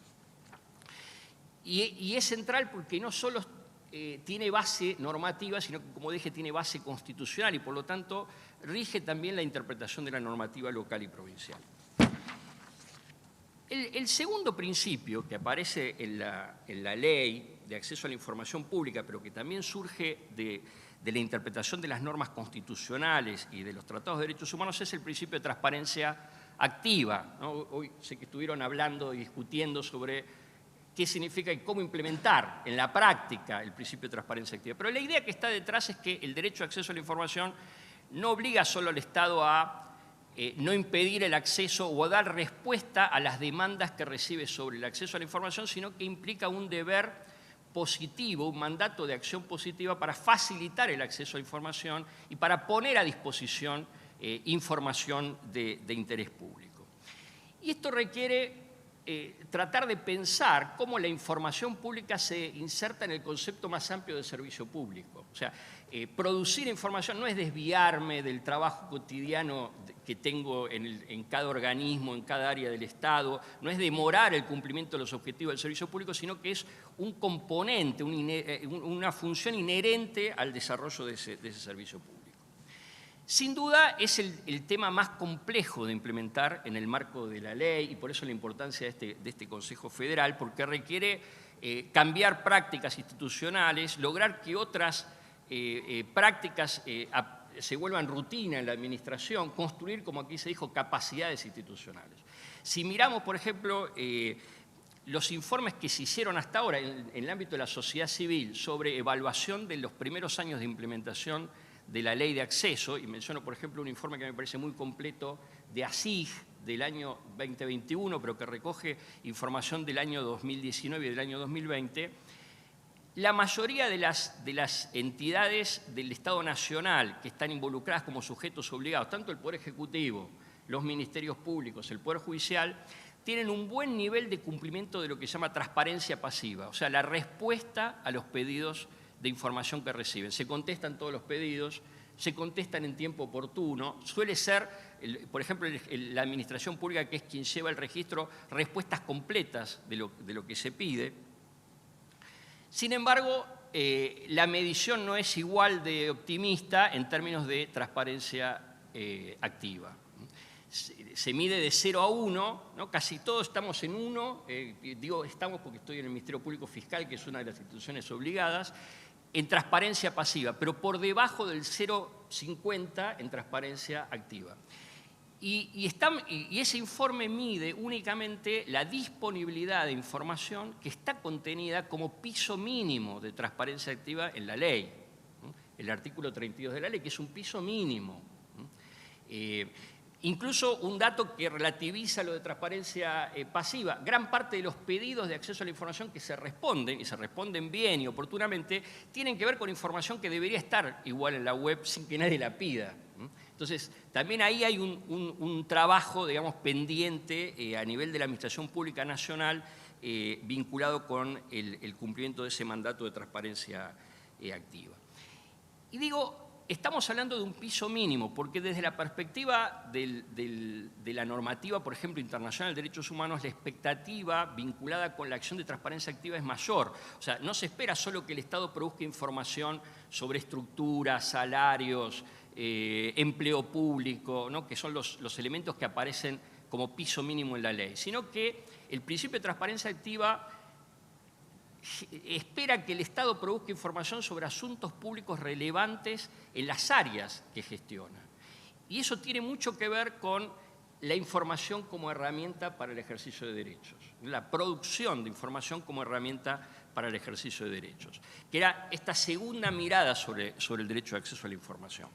Y es central porque no solo tiene base normativa, sino que, como dije, tiene base constitucional y, por lo tanto, rige también la interpretación de la normativa local y provincial. El segundo principio que aparece en la ley de acceso a la información pública, pero que también surge de la interpretación de las normas constitucionales y de los tratados de derechos humanos, es el principio de transparencia activa, ¿no? Hoy sé que estuvieron hablando y discutiendo sobre qué significa y cómo implementar en la práctica el principio de transparencia activa. Pero la idea que está detrás es que el derecho de acceso a la información no obliga solo al Estado a no impedir el acceso o a dar respuesta a las demandas que recibe sobre el acceso a la información, sino que implica un deber positivo, un mandato de acción positiva para facilitar el acceso a información y para poner a disposición información de interés público. Y esto requiere tratar de pensar cómo la información pública se inserta en el concepto más amplio de servicio público. O sea, Producir información no es desviarme del trabajo cotidiano que tengo en cada organismo, en cada área del Estado, no es demorar el cumplimiento de los objetivos del servicio público, sino que es un componente, una función inherente al desarrollo de ese servicio público. Sin duda es el tema más complejo de implementar en el marco de la ley y por eso la importancia de este Consejo Federal, porque requiere cambiar prácticas institucionales, lograr que otras prácticas se vuelvan rutina en la administración, construir, como aquí se dijo, capacidades institucionales. Si miramos, por ejemplo, los informes que se hicieron hasta ahora en el ámbito de la sociedad civil sobre evaluación de los primeros años de implementación de la ley de acceso, y menciono, por ejemplo, un informe que me parece muy completo de ASIG del año 2021, pero que recoge información del año 2019 y del año 2020, la mayoría de las entidades del Estado Nacional que están involucradas como sujetos obligados, tanto el Poder Ejecutivo, los ministerios públicos, el Poder Judicial, tienen un buen nivel de cumplimiento de lo que se llama transparencia pasiva, o sea, la respuesta a los pedidos de información que reciben. Se contestan todos los pedidos, se contestan en tiempo oportuno, suele ser, por ejemplo, la administración pública, que es quien lleva el registro, respuestas completas de lo que se pide. Sin embargo, la medición no es igual de optimista en términos de transparencia activa. Se mide de 0 a 1, ¿no? Casi todos estamos en 1, digo estamos porque estoy en el Ministerio Público Fiscal, que es una de las instituciones obligadas, en transparencia pasiva, pero por debajo del 0,50 en transparencia activa. Y ese informe mide únicamente la disponibilidad de información que está contenida como piso mínimo de transparencia activa en la ley, ¿no? El artículo 32 de la ley, que es un piso mínimo, ¿no? Incluso un dato que relativiza lo de transparencia pasiva. Gran parte de los pedidos de acceso a la información que se responden, y se responden bien y oportunamente, tienen que ver con información que debería estar igual en la web sin que nadie la pida. Entonces, también ahí hay un trabajo, digamos, pendiente a nivel de la Administración Pública Nacional vinculado con el cumplimiento de ese mandato de transparencia activa. Y digo, estamos hablando de un piso mínimo, porque desde la perspectiva de la normativa, por ejemplo, internacional de derechos humanos, la expectativa vinculada con la acción de transparencia activa es mayor. O sea, no se espera solo que el Estado produzca información sobre estructuras, salarios, empleo público, ¿no? Que son los elementos que aparecen como piso mínimo en la ley, sino que el principio de transparencia activa espera que el Estado produzca información sobre asuntos públicos relevantes en las áreas que gestiona. Y eso tiene mucho que ver con la información como herramienta para el ejercicio de derechos, la producción de información como herramienta para el ejercicio de derechos, que era esta segunda mirada sobre el derecho de acceso a la información.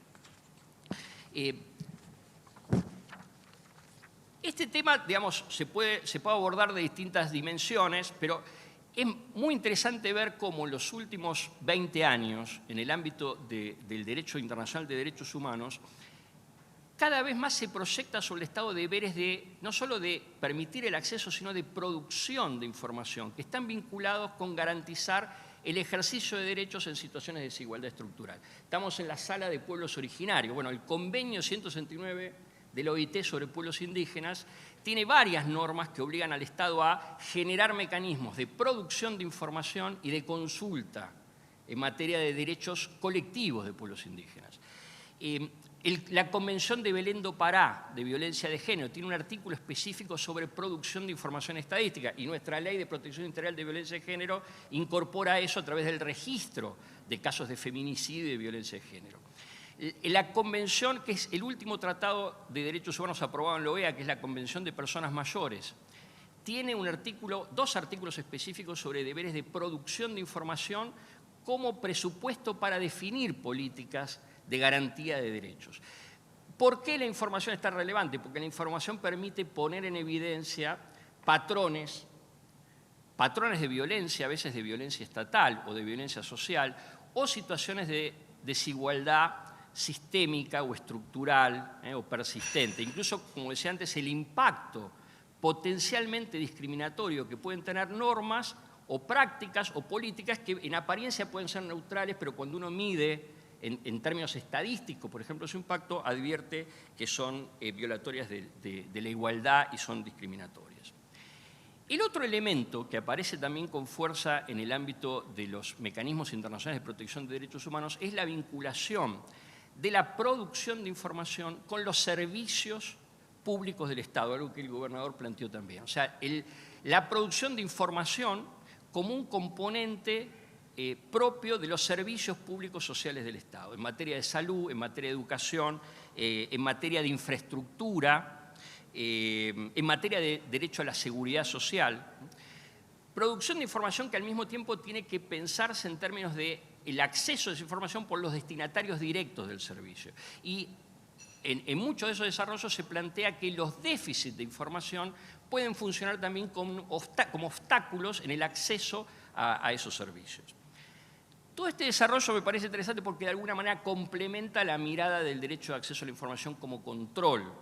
Este tema, digamos, se puede abordar de distintas dimensiones, pero es muy interesante ver cómo en los últimos 20 años, en el ámbito del derecho internacional de derechos humanos, cada vez más se proyecta sobre el Estado deberes no solo de permitir el acceso, sino de producción de información, que están vinculados con garantizar el ejercicio de derechos en situaciones de desigualdad estructural. Estamos en la sala de pueblos originarios. Bueno, el convenio 169 de la OIT sobre pueblos indígenas tiene varias normas que obligan al Estado a generar mecanismos de producción de información y de consulta en materia de derechos colectivos de pueblos indígenas. La Convención de Belén do Pará de violencia de género tiene un artículo específico sobre producción de información estadística y nuestra Ley de Protección Integral de Violencia de Género incorpora eso a través del registro de casos de feminicidio y de violencia de género. La Convención, que es el último tratado de derechos humanos aprobado en la OEA, que es la Convención de Personas Mayores, tiene dos artículos específicos sobre deberes de producción de información como presupuesto para definir políticas de garantía de derechos. ¿Por qué la información es tan relevante? Porque la información permite poner en evidencia patrones de violencia, a veces de violencia estatal o de violencia social, o situaciones de desigualdad sistémica o estructural o persistente. Incluso, como decía antes, el impacto potencialmente discriminatorio que pueden tener normas o prácticas o políticas que en apariencia pueden ser neutrales, pero cuando uno mide en términos estadísticos, por ejemplo, su impacto, advierte que son violatorias de la igualdad y son discriminatorias. El otro elemento que aparece también con fuerza en el ámbito de los mecanismos internacionales de protección de derechos humanos es la vinculación de la producción de información con los servicios públicos del Estado, algo que el gobernador planteó también. O sea, la producción de información como un componente propio de los servicios públicos sociales del Estado, en materia de salud, en materia de educación, en materia de infraestructura, en materia de derecho a la seguridad social. Producción de información que al mismo tiempo tiene que pensarse en términos de el acceso a esa información por los destinatarios directos del servicio. Y en muchos de esos desarrollos se plantea que los déficits de información pueden funcionar también como obstáculos en el acceso a esos servicios. Todo este desarrollo me parece interesante porque de alguna manera complementa la mirada del derecho de acceso a la información como control.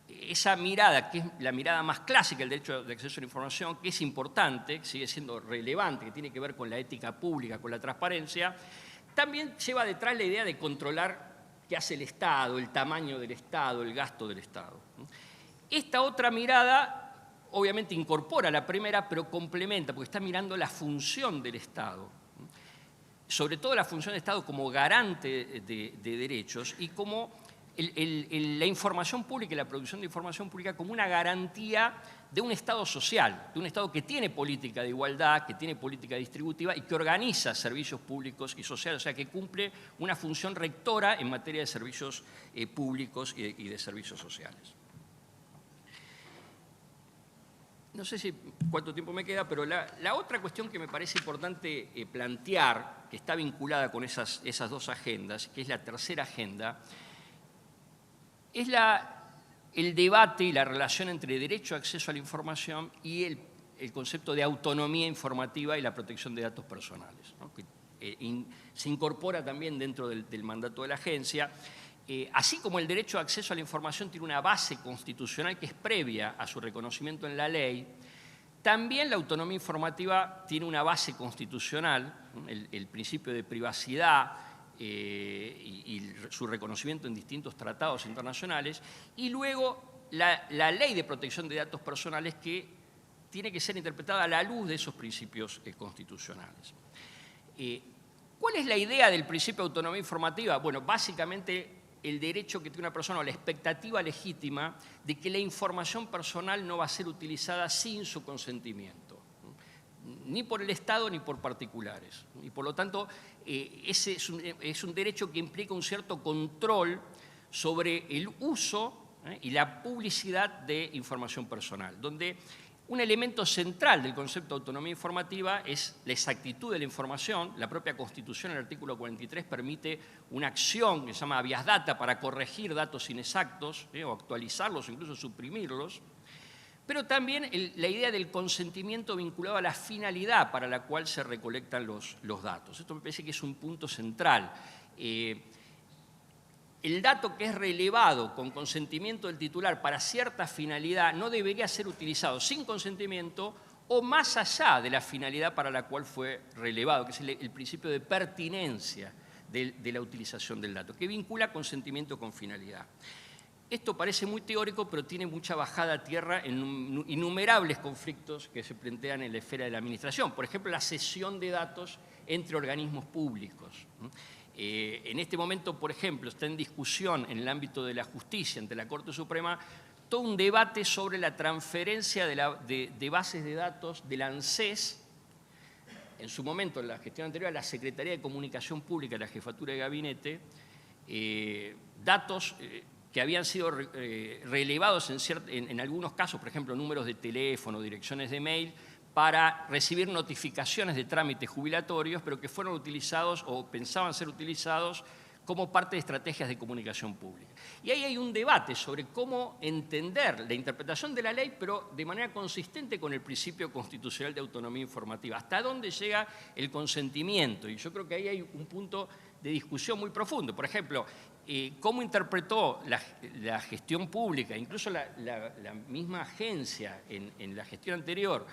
Esa mirada, que es la mirada más clásica del derecho de acceso a la información, que es importante, que sigue siendo relevante, que tiene que ver con la ética pública, con la transparencia, también lleva detrás la idea de controlar qué hace el Estado, el tamaño del Estado, el gasto del Estado. Esta otra mirada obviamente incorpora la primera, pero complementa, porque está mirando la función del Estado, sobre todo la función del Estado como garante de derechos y como la información pública y la producción de información pública como una garantía de un Estado social, de un Estado que tiene política de igualdad, que tiene política distributiva y que organiza servicios públicos y sociales, o sea, que cumple una función rectora en materia de servicios públicos y de servicios sociales. No sé cuánto tiempo me queda, pero la otra cuestión que me parece importante plantear, que está vinculada con esas dos agendas, que es la tercera agenda, es el debate y la relación entre derecho a acceso a la información y el concepto de autonomía informativa y la protección de datos personales, ¿no? Que se incorpora también dentro del mandato de la agencia. Así como el derecho a acceso a la información tiene una base constitucional que es previa a su reconocimiento en la ley, también la autonomía informativa tiene una base constitucional, el principio de privacidad y su reconocimiento en distintos tratados internacionales, y luego la ley de protección de datos personales que tiene que ser interpretada a la luz de esos principios constitucionales. ¿Cuál es la idea del principio de autonomía informativa? Bueno, básicamente el derecho que tiene una persona o la expectativa legítima de que la información personal no va a ser utilizada sin su consentimiento, ni por el Estado ni por particulares. Y por lo tanto, ese es un derecho que implica un cierto control sobre el uso y la publicidad de información personal, donde un elemento central del concepto de autonomía informativa es la exactitud de la información. La propia Constitución, en el artículo 43, permite una acción que se llama habeas data para corregir datos inexactos o actualizarlos o incluso suprimirlos. Pero también la idea del consentimiento vinculado a la finalidad para la cual se recolectan los datos. Esto me parece que es un punto central. El dato que es relevado con consentimiento del titular para cierta finalidad no debería ser utilizado sin consentimiento o más allá de la finalidad para la cual fue relevado, que es el principio de pertinencia de la utilización del dato, que vincula consentimiento con finalidad. Esto parece muy teórico, pero tiene mucha bajada a tierra en innumerables conflictos que se plantean en la esfera de la administración. Por ejemplo, la cesión de datos entre organismos públicos. En este momento, por ejemplo, está en discusión en el ámbito de la justicia ante la Corte Suprema todo un debate sobre la transferencia de bases de datos del ANSES, en su momento, en la gestión anterior, a la Secretaría de Comunicación Pública, la Jefatura de Gabinete, datos que habían sido relevados en algunos casos, por ejemplo, números de teléfono, direcciones de mail, para recibir notificaciones de trámites jubilatorios, pero que fueron utilizados o pensaban ser utilizados como parte de estrategias de comunicación pública. Y ahí hay un debate sobre cómo entender la interpretación de la ley, pero de manera consistente con el principio constitucional de autonomía informativa. ¿Hasta dónde llega el consentimiento? Y yo creo que ahí hay un punto de discusión muy profundo. Por ejemplo, cómo interpretó la gestión pública, incluso la misma agencia en la gestión anterior,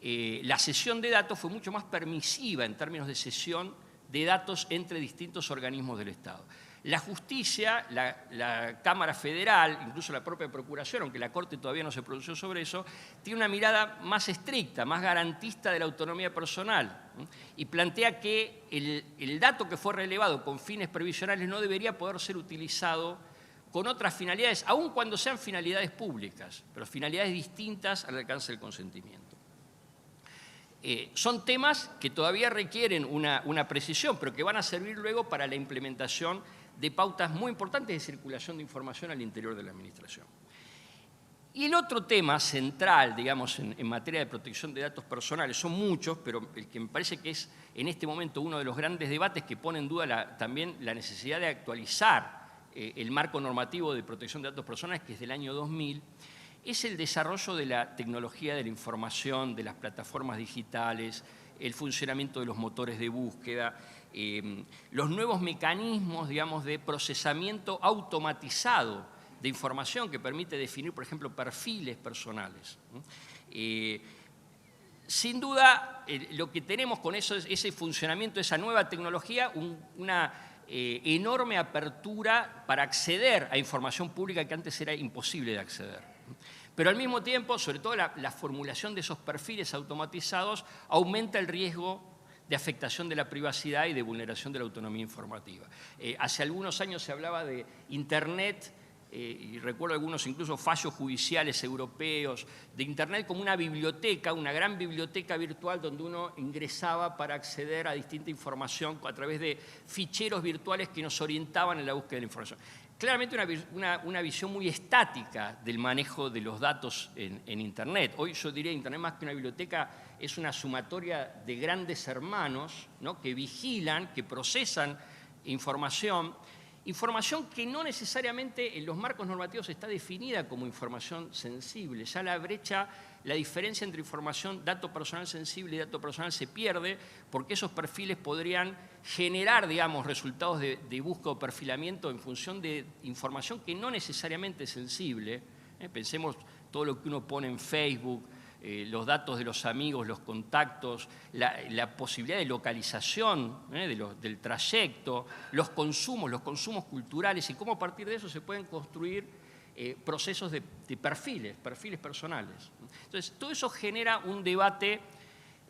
la cesión de datos fue mucho más permisiva en términos de cesión de datos entre distintos organismos del Estado. La justicia, la Cámara Federal, incluso la propia Procuración, aunque la Corte todavía no se pronunció sobre eso, tiene una mirada más estricta, más garantista de la autonomía personal, y plantea que el dato que fue relevado con fines previsionales no debería poder ser utilizado con otras finalidades, aun cuando sean finalidades públicas, pero finalidades distintas al alcance del consentimiento. Son temas que todavía requieren una precisión, pero que van a servir luego para la implementación de pautas muy importantes de circulación de información al interior de la Administración. Y el otro tema central, digamos, en materia de protección de datos personales, son muchos, pero el que me parece que es en este momento uno de los grandes debates que pone en duda también la necesidad de actualizar el marco normativo de protección de datos personales, que es del año 2000, es el desarrollo de la tecnología de la información, de las plataformas digitales, el funcionamiento de los motores de búsqueda, los nuevos mecanismos, digamos, de procesamiento automatizado de información que permite definir, por ejemplo, perfiles personales. Sin duda, lo que tenemos con ese funcionamiento, esa nueva tecnología, una enorme apertura para acceder a información pública que antes era imposible de acceder. Pero al mismo tiempo, sobre todo la formulación de esos perfiles automatizados aumenta el riesgo de afectación de la privacidad y de vulneración de la autonomía informativa. Hace algunos años se hablaba de Internet, y recuerdo algunos incluso fallos judiciales europeos, de Internet como una biblioteca, una gran biblioteca virtual donde uno ingresaba para acceder a distinta información a través de ficheros virtuales que nos orientaban en la búsqueda de la información. Claramente una visión muy estática del manejo de los datos en Internet. Hoy yo diría Internet más que una biblioteca es una sumatoria de grandes hermanos, ¿no?, que vigilan, que procesan información que no necesariamente en los marcos normativos está definida como información sensible. Ya la diferencia entre dato personal sensible y dato personal se pierde porque esos perfiles podrían generar, digamos, resultados de búsqueda o perfilamiento en función de información que no necesariamente es sensible. Pensemos todo lo que uno pone en Facebook, los datos de los amigos, los contactos, la posibilidad de localización del trayecto, los consumos culturales y cómo a partir de eso se pueden construir procesos de perfiles personales. Entonces, todo eso genera un debate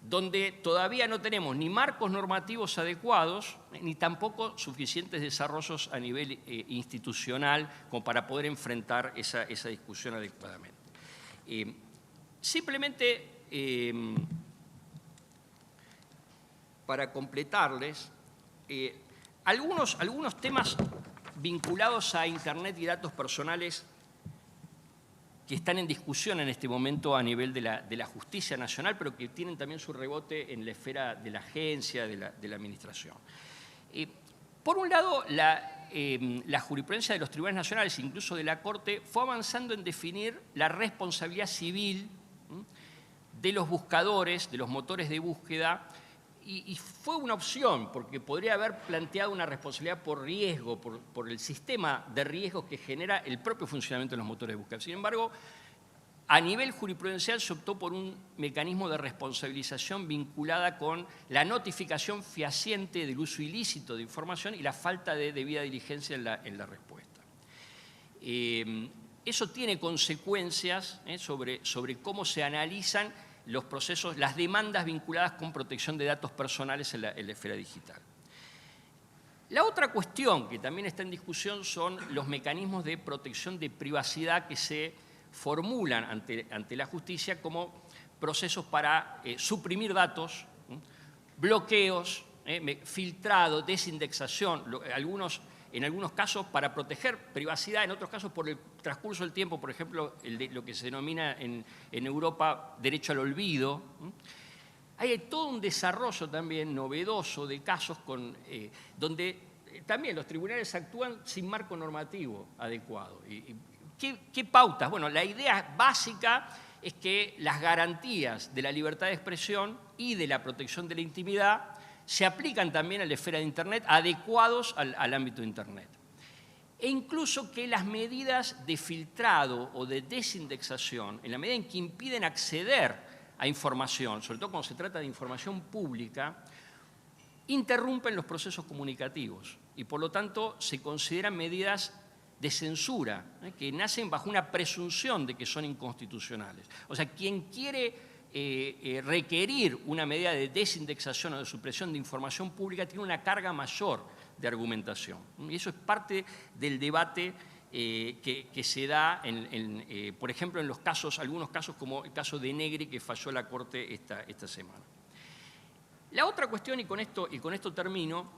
donde todavía no tenemos ni marcos normativos adecuados, ni tampoco suficientes desarrollos a nivel institucional como para poder enfrentar esa discusión adecuadamente. Simplemente, para completarles, algunos temas vinculados a Internet y datos personales que están en discusión en este momento a nivel de la justicia nacional, pero que tienen también su rebote en la esfera de la agencia, de la administración. Por un lado, la jurisprudencia de los tribunales nacionales, incluso de la Corte, fue avanzando en definir la responsabilidad civil de los buscadores, de los motores de búsqueda, y fue una opción, porque podría haber planteado una responsabilidad por riesgo, por el sistema de riesgos que genera el propio funcionamiento de los motores de búsqueda. Sin embargo, a nivel jurisprudencial se optó por un mecanismo de responsabilización vinculada con la notificación fehaciente del uso ilícito de información y la falta de debida diligencia en la respuesta. Eso tiene consecuencias sobre cómo se analizan los procesos, las demandas vinculadas con protección de datos personales en la esfera digital. La otra cuestión que también está en discusión son los mecanismos de protección de privacidad que se formulan ante la justicia como procesos para suprimir datos, bloqueos, filtrado, desindexación, en algunos casos para proteger privacidad, en otros casos por el transcurso del tiempo, por ejemplo, lo que se denomina en Europa derecho al olvido. Hay todo un desarrollo también novedoso de casos donde también los tribunales actúan sin marco normativo adecuado. ¿Qué pautas? Bueno, la idea básica es que las garantías de la libertad de expresión y de la protección de la intimidad se aplican también a la esfera de Internet, adecuados al ámbito de Internet. E incluso que las medidas de filtrado o de desindexación, en la medida en que impiden acceder a información, sobre todo cuando se trata de información pública, interrumpen los procesos comunicativos y por lo tanto se consideran medidas de censura, que nacen bajo una presunción de que son inconstitucionales. O sea, quien quiere requerir una medida de desindexación o de supresión de información pública tiene una carga mayor de argumentación. Y eso es parte del debate que se da, por ejemplo, en algunos casos como el caso de Negri, que falló la Corte esta semana. La otra cuestión, y con esto termino,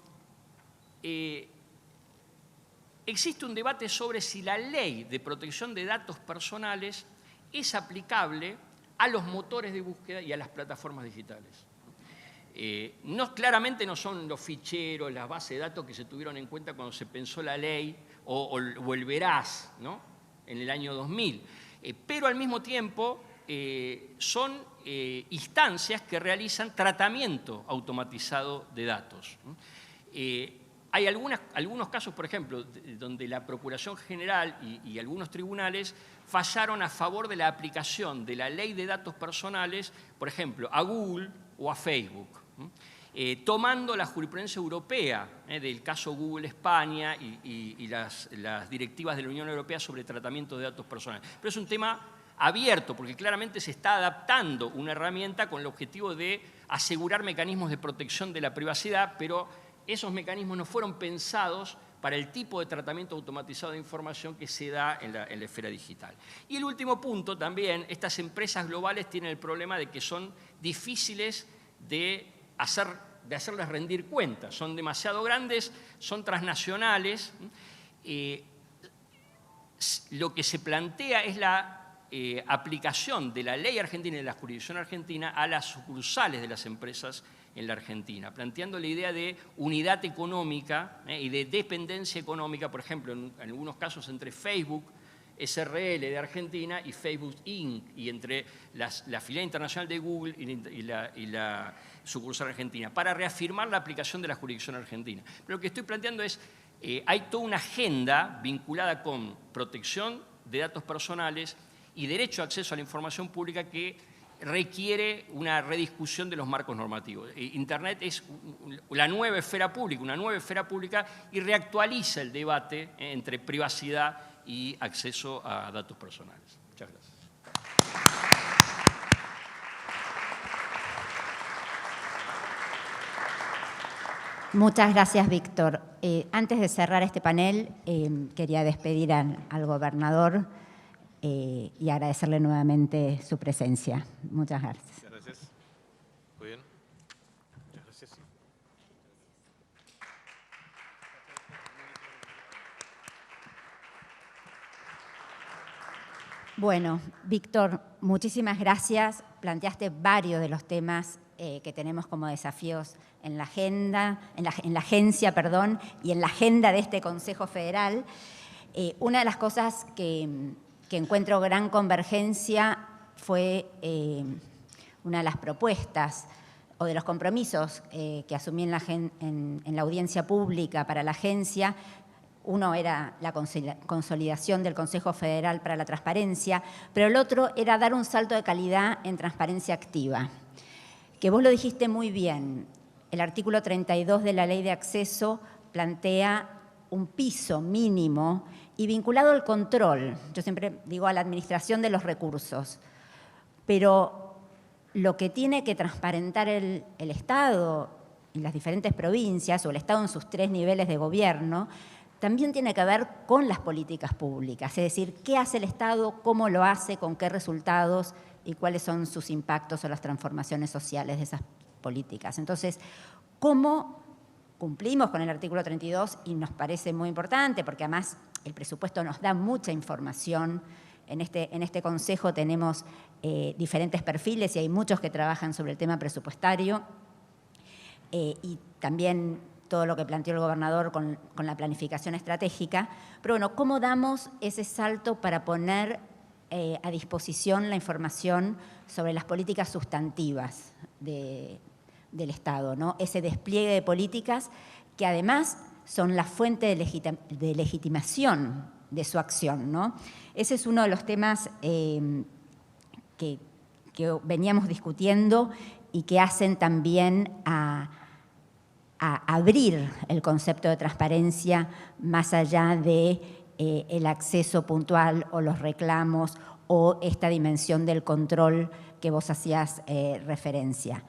existe un debate sobre si la ley de protección de datos personales es aplicable a los motores de búsqueda y a las plataformas digitales. Claramente no son los ficheros, las bases de datos que se tuvieron en cuenta cuando se pensó la ley o el Veraz, ¿no?, en el año 2000, pero al mismo tiempo son instancias que realizan tratamiento automatizado de datos. Hay algunos casos, por ejemplo, donde la Procuración General y algunos tribunales fallaron a favor de la aplicación de la ley de datos personales, por ejemplo, a Google o a Facebook, tomando la jurisprudencia europea del caso Google España y las directivas de la Unión Europea sobre tratamiento de datos personales. Pero es un tema abierto, porque claramente se está adaptando una herramienta con el objetivo de asegurar mecanismos de protección de la privacidad, pero esos mecanismos no fueron pensados para el tipo de tratamiento automatizado de información que se da en la esfera digital. Y el último punto también, estas empresas globales tienen el problema de que son difíciles de hacerles rendir cuentas. Son demasiado grandes, son transnacionales. Lo que se plantea es la aplicación de la ley argentina y de la jurisdicción argentina a las sucursales de las empresas en la Argentina, planteando la idea de unidad económica y de dependencia económica, por ejemplo, en algunos casos entre Facebook SRL de Argentina y Facebook Inc., y entre la filial internacional de Google y la sucursal argentina, para reafirmar la aplicación de la jurisdicción argentina. Pero lo que estoy planteando es, hay toda una agenda vinculada con protección de datos personales y derecho a acceso a la información pública que requiere una rediscusión de los marcos normativos. Internet es la nueva esfera pública, una nueva esfera pública, y reactualiza el debate entre privacidad y acceso a datos personales. Muchas gracias. Muchas gracias, Víctor. Antes de cerrar este panel, quería despedir al gobernador y agradecerle nuevamente su presencia. Muchas gracias. Muchas gracias. Muy bien. Muchas gracias. Bueno, Víctor, muchísimas gracias. Planteaste varios de los temas que tenemos como desafíos en la agenda, en la agencia, perdón, y en la agenda de este Consejo Federal. Una de las cosas que encuentro gran convergencia fue una de las propuestas o de los compromisos que asumí en la audiencia pública para la agencia. Uno era la consolidación del Consejo Federal para la Transparencia, pero el otro era dar un salto de calidad en transparencia activa, que vos lo dijiste muy bien. El artículo 32 de la Ley de Acceso plantea un piso mínimo y vinculado al control, yo siempre digo a la administración de los recursos, pero lo que tiene que transparentar el Estado en las diferentes provincias o el Estado en sus 3 niveles de gobierno también tiene que ver con las políticas públicas, es decir, qué hace el Estado, cómo lo hace, con qué resultados y cuáles son sus impactos o las transformaciones sociales de esas políticas. Entonces, ¿cómo cumplimos con el artículo 32? Y nos parece muy importante, porque además el presupuesto nos da mucha información. En este consejo tenemos diferentes perfiles y hay muchos que trabajan sobre el tema presupuestario. Y también todo lo que planteó el gobernador con la planificación estratégica. Pero bueno, ¿cómo damos ese salto para poner a disposición la información sobre las políticas sustantivas del Estado, ¿no? Ese despliegue de políticas que además son la fuente de legitimación de su acción, ¿no? Ese es uno de los temas que veníamos discutiendo y que hacen también a a abrir el concepto de transparencia más allá de el acceso puntual o los reclamos o esta dimensión del control que vos hacías referencia.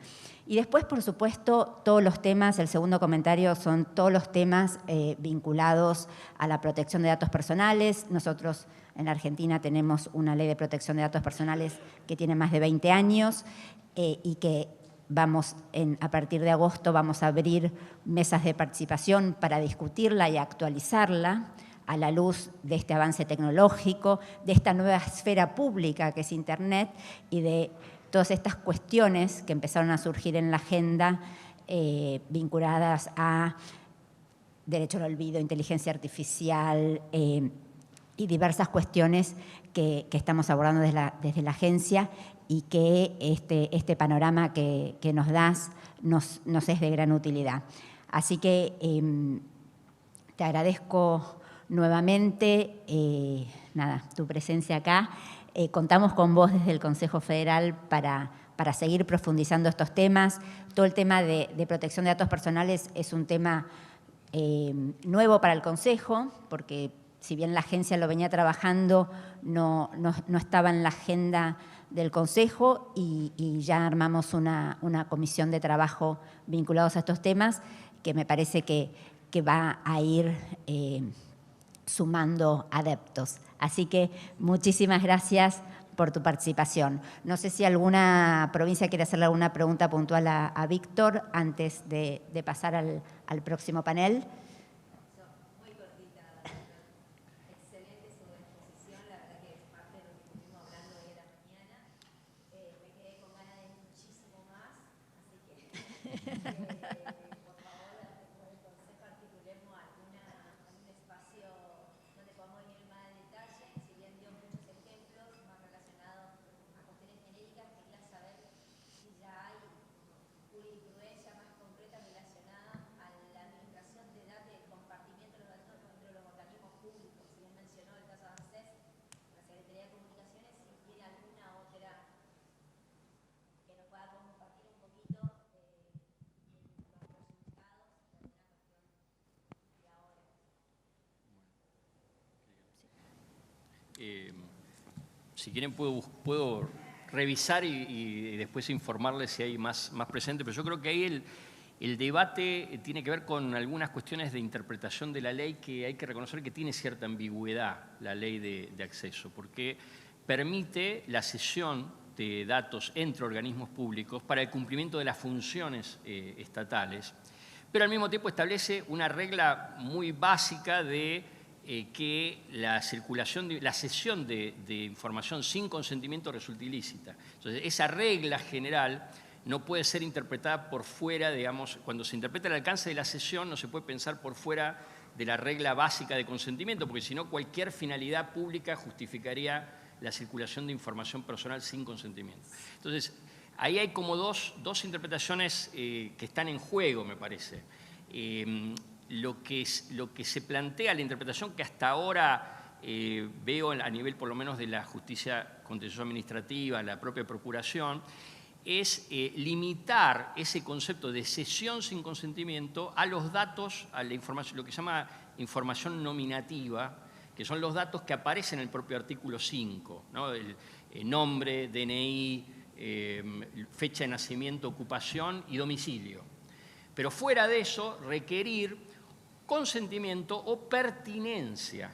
Y después, por supuesto, todos los temas, el segundo comentario son todos los temas vinculados a la protección de datos personales. Nosotros en la Argentina tenemos una ley de protección de datos personales que tiene más de 20 años y que a partir de agosto vamos a abrir mesas de participación para discutirla y actualizarla a la luz de este avance tecnológico, de esta nueva esfera pública que es Internet y de todas estas cuestiones que empezaron a surgir en la agenda vinculadas a derecho al olvido, inteligencia artificial y diversas cuestiones que estamos abordando desde la agencia y que este panorama que nos das nos es de gran utilidad. Así que te agradezco nuevamente tu presencia acá. Contamos con vos desde el Consejo Federal para seguir profundizando estos temas. Todo el tema de protección de datos personales es un tema nuevo para el Consejo, porque si bien la agencia lo venía trabajando, no estaba en la agenda del Consejo y ya armamos una comisión de trabajo vinculados a estos temas que me parece que va a ir sumando adeptos. Así que muchísimas gracias por tu participación. No sé si alguna provincia quiere hacerle alguna pregunta puntual a Víctor antes de pasar al próximo panel. Muy cortita, excelente su exposición, la verdad que es parte de lo que estuvimos hablando hoy a la mañana. Me quedé con ganas de muchísimo más, así que por favor, después del consejo articulemos algún espacio donde podamos ir más en detalle. Si bien dio muchos ejemplos más relacionados a cuestiones genéricas, quería saber si ya hay jurisprudencia más concreta relacionada a la administración de datos y el compartimiento de los datos dentro de los organismos públicos. Si bien mencionó el caso de ANSES, la Secretaría de Comunicaciones, si tiene alguna otra que nos pueda compartir un poquito los resultados de alguna cuestión de ahora. Si quieren puedo revisar y después informarles si hay más presente, pero yo creo que ahí el debate tiene que ver con algunas cuestiones de interpretación de la ley que hay que reconocer que tiene cierta ambigüedad la ley de acceso, porque permite la cesión de datos entre organismos públicos para el cumplimiento de las funciones estatales, pero al mismo tiempo establece una regla muy básica de que la cesión de información sin consentimiento resulta ilícita. Entonces, esa regla general no puede ser interpretada por fuera, digamos, cuando se interpreta el alcance de la cesión no se puede pensar por fuera de la regla básica de consentimiento, porque si no cualquier finalidad pública justificaría la circulación de información personal sin consentimiento. Entonces, ahí hay como dos interpretaciones que están en juego, me parece. Lo que se plantea, la interpretación que hasta ahora veo a nivel por lo menos de la justicia contencioso administrativa, la propia procuración, es limitar ese concepto de cesión sin consentimiento a los datos, a la información, lo que se llama información nominativa, que son los datos que aparecen en el propio artículo 5, ¿no? El nombre, DNI, fecha de nacimiento, ocupación y domicilio. Pero fuera de eso, requerir consentimiento o pertinencia.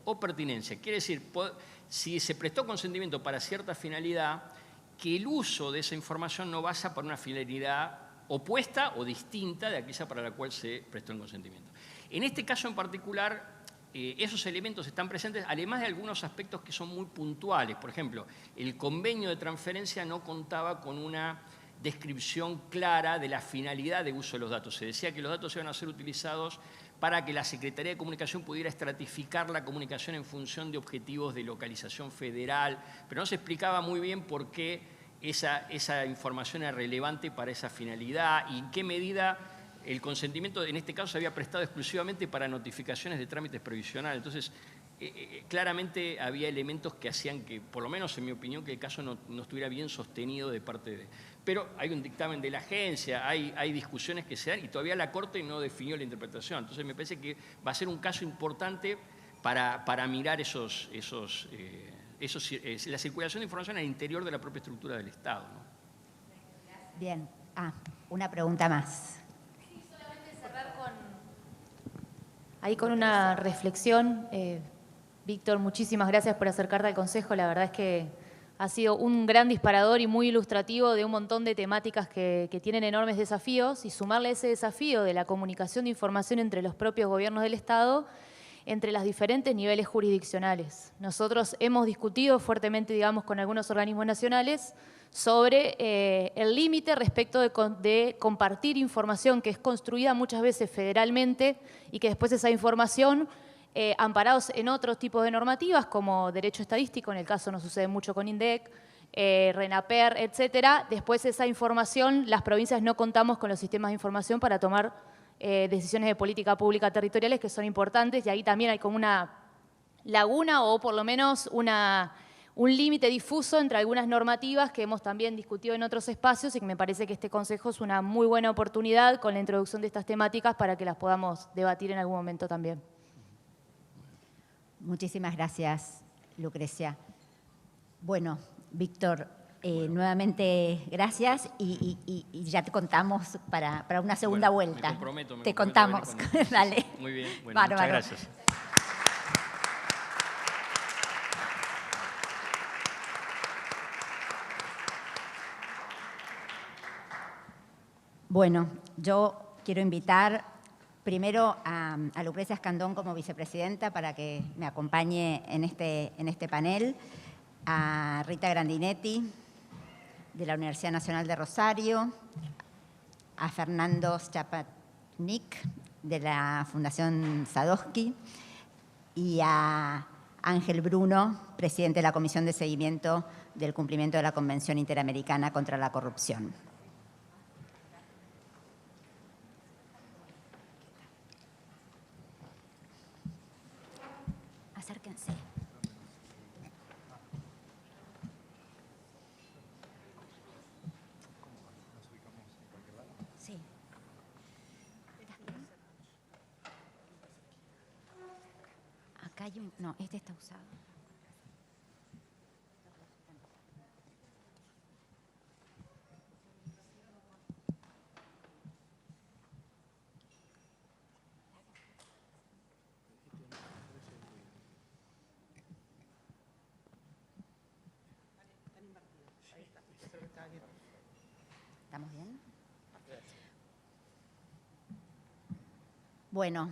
Quiere decir, si se prestó consentimiento para cierta finalidad, que el uso de esa información no vaya por una finalidad opuesta o distinta de aquella para la cual se prestó el consentimiento. En este caso en particular, esos elementos están presentes, además de algunos aspectos que son muy puntuales. Por ejemplo, el convenio de transferencia no contaba con una descripción clara de la finalidad de uso de los datos. Se decía que los datos iban a ser utilizados para que la Secretaría de Comunicación pudiera estratificar la comunicación en función de objetivos de localización federal, pero no se explicaba muy bien por qué esa información era relevante para esa finalidad y en qué medida el consentimiento en este caso se había prestado exclusivamente para notificaciones de trámites previsionales. Entonces, claramente había elementos que hacían que, por lo menos en mi opinión, que el caso no estuviera bien sostenido de parte de... Pero hay un dictamen de la agencia, hay discusiones que se dan y todavía la Corte no definió la interpretación. Entonces me parece que va a ser un caso importante para mirar la circulación de información al interior de la propia estructura del Estado, ¿no? Bien. Una pregunta más. Sí, solamente cerrar con una reflexión. Víctor, muchísimas gracias por acercarte al Consejo. La verdad es que ha sido un gran disparador y muy ilustrativo de un montón de temáticas que tienen enormes desafíos, y sumarle ese desafío de la comunicación de información entre los propios gobiernos del Estado, entre los diferentes niveles jurisdiccionales. Nosotros hemos discutido fuertemente, digamos, con algunos organismos nacionales sobre el límite respecto de compartir información que es construida muchas veces federalmente y que después esa información, amparados en otros tipos de normativas como derecho estadístico, en el caso nos sucede mucho con INDEC, RENAPER, etcétera, después esa información, las provincias no contamos con los sistemas de información para tomar decisiones de política pública territoriales que son importantes, y ahí también hay como una laguna o por lo menos un límite difuso entre algunas normativas que hemos también discutido en otros espacios, y que me parece que este Consejo es una muy buena oportunidad con la introducción de estas temáticas para que las podamos debatir en algún momento también. Muchísimas gracias, Lucrecia. Bueno, Víctor, nuevamente gracias y ya te contamos para una segunda vuelta. Me comprometo te contamos. Dale. Muy bien, bueno, Bárbaro. muchas gracias. Bueno, yo quiero invitar primero a Lucrecia Escandón como vicepresidenta para que me acompañe en este panel, a Rita Grandinetti de la Universidad Nacional de Rosario, a Fernando Schapatnik de la Fundación Sadowski y a Ángel Bruno, presidente de la Comisión de Seguimiento del Cumplimiento de la Convención Interamericana contra la Corrupción. Acérquense. Sí. Acá hay un... No, este está usado. ¿Estamos bien? Bueno,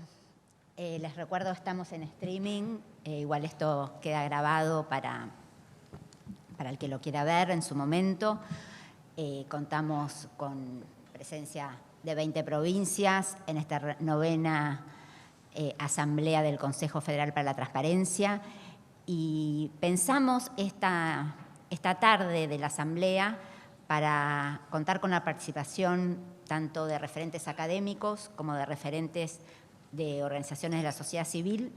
les recuerdo, estamos en streaming. Igual esto queda grabado para el que lo quiera ver en su momento. Contamos con presencia de 20 provincias en esta 9ª Asamblea del Consejo Federal para la Transparencia, y pensamos esta tarde de la Asamblea para contar con la participación tanto de referentes académicos como de referentes de organizaciones de la sociedad civil.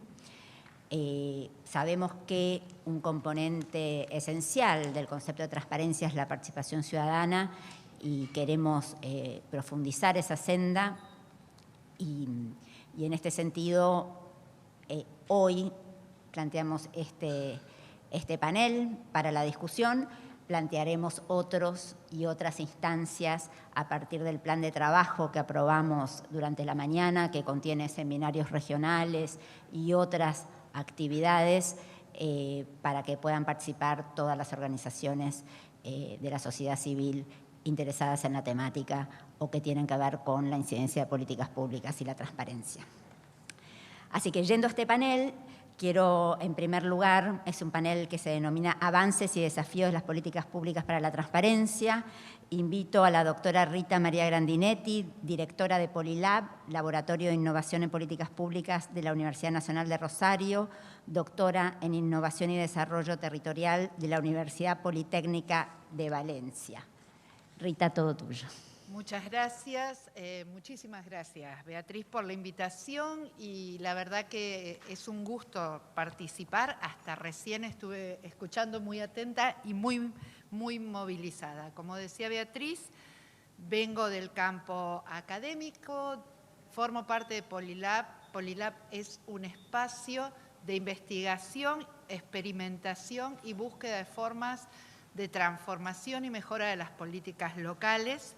Sabemos que un componente esencial del concepto de transparencia es la participación ciudadana, y queremos profundizar esa senda, y en este sentido hoy planteamos este panel para la discusión. Plantearemos otros y otras instancias a partir del plan de trabajo que aprobamos durante la mañana, que contiene seminarios regionales y otras actividades para que puedan participar todas las organizaciones de la sociedad civil interesadas en la temática o que tienen que ver con la incidencia de políticas públicas y la transparencia. Así que, yendo a este panel, quiero, en primer lugar, es un panel que se denomina Avances y Desafíos de las Políticas Públicas para la Transparencia. Invito a la doctora Rita María Grandinetti, directora de Polilab, Laboratorio de Innovación en Políticas Públicas de la Universidad Nacional de Rosario, doctora en Innovación y Desarrollo Territorial de la Universidad Politécnica de Valencia. Rita, todo tuyo. Muchas gracias, muchísimas gracias, Beatriz, por la invitación y la verdad que es un gusto participar. Hasta recién estuve escuchando muy atenta y muy movilizada. Como decía Beatriz, vengo del campo académico, formo parte de Polilab. Polilab es un espacio de investigación, experimentación y búsqueda de formas de transformación y mejora de las políticas locales.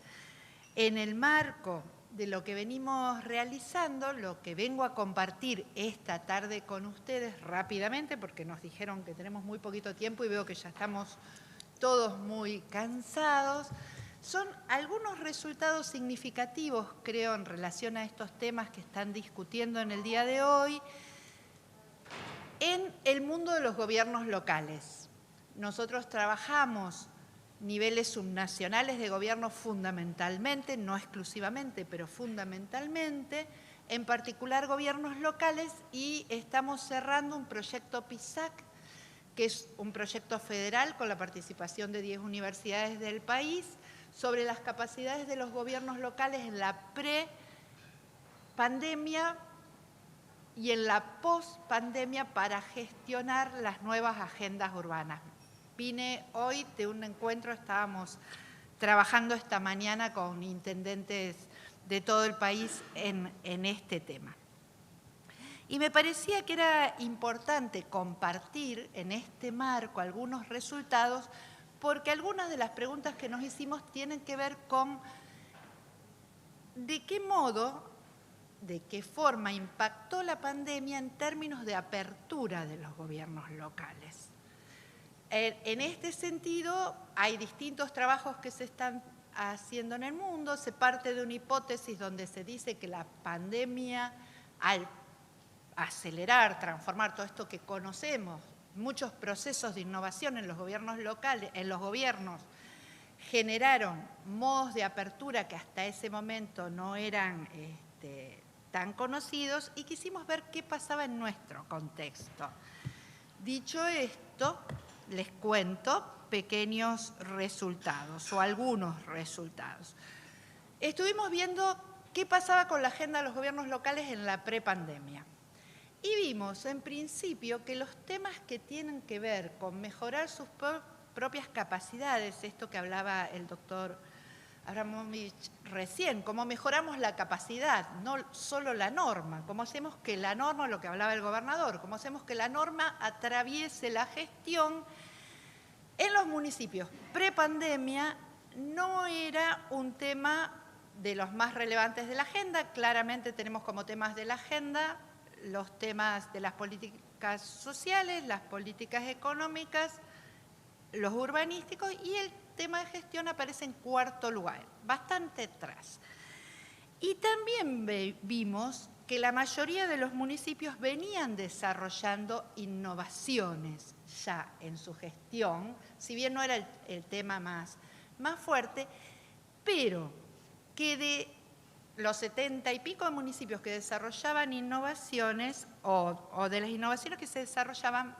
En el marco de lo que venimos realizando, lo que vengo a compartir esta tarde con ustedes rápidamente, porque nos dijeron que tenemos muy poquito tiempo y veo que ya estamos todos muy cansados, son algunos resultados significativos, creo, en relación a estos temas que están discutiendo en el día de hoy, en el mundo de los gobiernos locales. Nosotros trabajamos niveles subnacionales de gobierno fundamentalmente, no exclusivamente, pero fundamentalmente, en particular gobiernos locales, y estamos cerrando un proyecto PISAC, que es un proyecto federal con la participación de 10 universidades del país, sobre las capacidades de los gobiernos locales en la pre-pandemia y en la post-pandemia para gestionar las nuevas agendas urbanas. Vine hoy de un encuentro, estábamos trabajando esta mañana con intendentes de todo el país en este tema. Y me parecía que era importante compartir en este marco algunos resultados, porque algunas de las preguntas que nos hicimos tienen que ver con de qué modo, de qué forma impactó la pandemia en términos de apertura de los gobiernos locales. En este sentido, hay distintos trabajos que se están haciendo en el mundo. Se parte de una hipótesis donde se dice que la pandemia, al acelerar, transformar todo esto que conocemos, muchos procesos de innovación en los gobiernos locales, en los gobiernos, generaron modos de apertura que hasta ese momento no eran tan conocidos, y quisimos ver qué pasaba en nuestro contexto. Dicho esto, les cuento pequeños resultados o algunos resultados. Estuvimos viendo qué pasaba con la agenda de los gobiernos locales en la prepandemia. Y vimos, en principio, que los temas que tienen que ver con mejorar sus propias capacidades, esto que hablaba el doctor Abramovich recién, cómo mejoramos la capacidad, no solo la norma, cómo hacemos que la norma, lo que hablaba el gobernador, cómo hacemos que la norma atraviese la gestión. En los municipios prepandemia no era un tema de los más relevantes de la agenda. Claramente tenemos como temas de la agenda los temas de las políticas sociales, las políticas económicas, los urbanísticos, y el tema de gestión aparece en cuarto lugar, bastante atrás. Y también vimos que la mayoría de los municipios venían desarrollando innovaciones ya en su gestión, si bien no era el tema más fuerte, pero que de los 70 y pico de municipios que desarrollaban innovaciones, o de las innovaciones que se desarrollaban,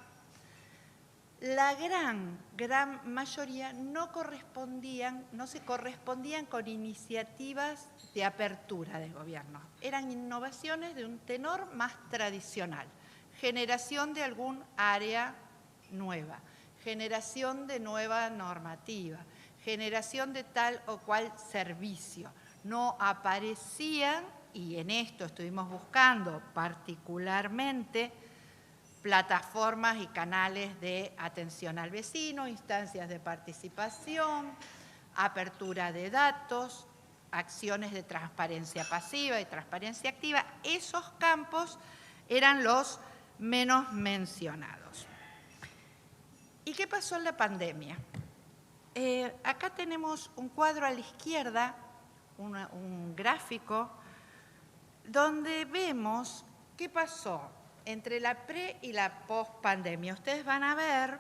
la gran mayoría no se correspondían con iniciativas de apertura del gobierno. Eran innovaciones de un tenor más tradicional, generación de algún área nueva, generación de nueva normativa, generación de tal o cual servicio. No aparecían, y en esto estuvimos buscando particularmente, plataformas y canales de atención al vecino, instancias de participación, apertura de datos, acciones de transparencia pasiva y transparencia activa. Esos campos eran los menos mencionados. ¿Y qué pasó en la pandemia? Acá tenemos un cuadro a la izquierda, un gráfico, donde vemos qué pasó entre la pre y la post-pandemia. Ustedes van a ver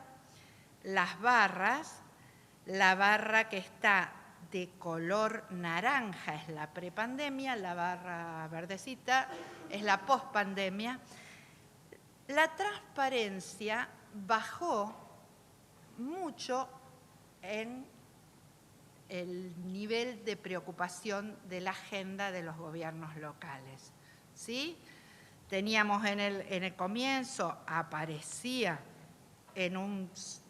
las barras, la barra que está de color naranja es la prepandemia, la barra verdecita es la post-pandemia. La transparencia bajó mucho en el nivel de preocupación de la agenda de los gobiernos locales, ¿sí? Teníamos en el comienzo, aparecía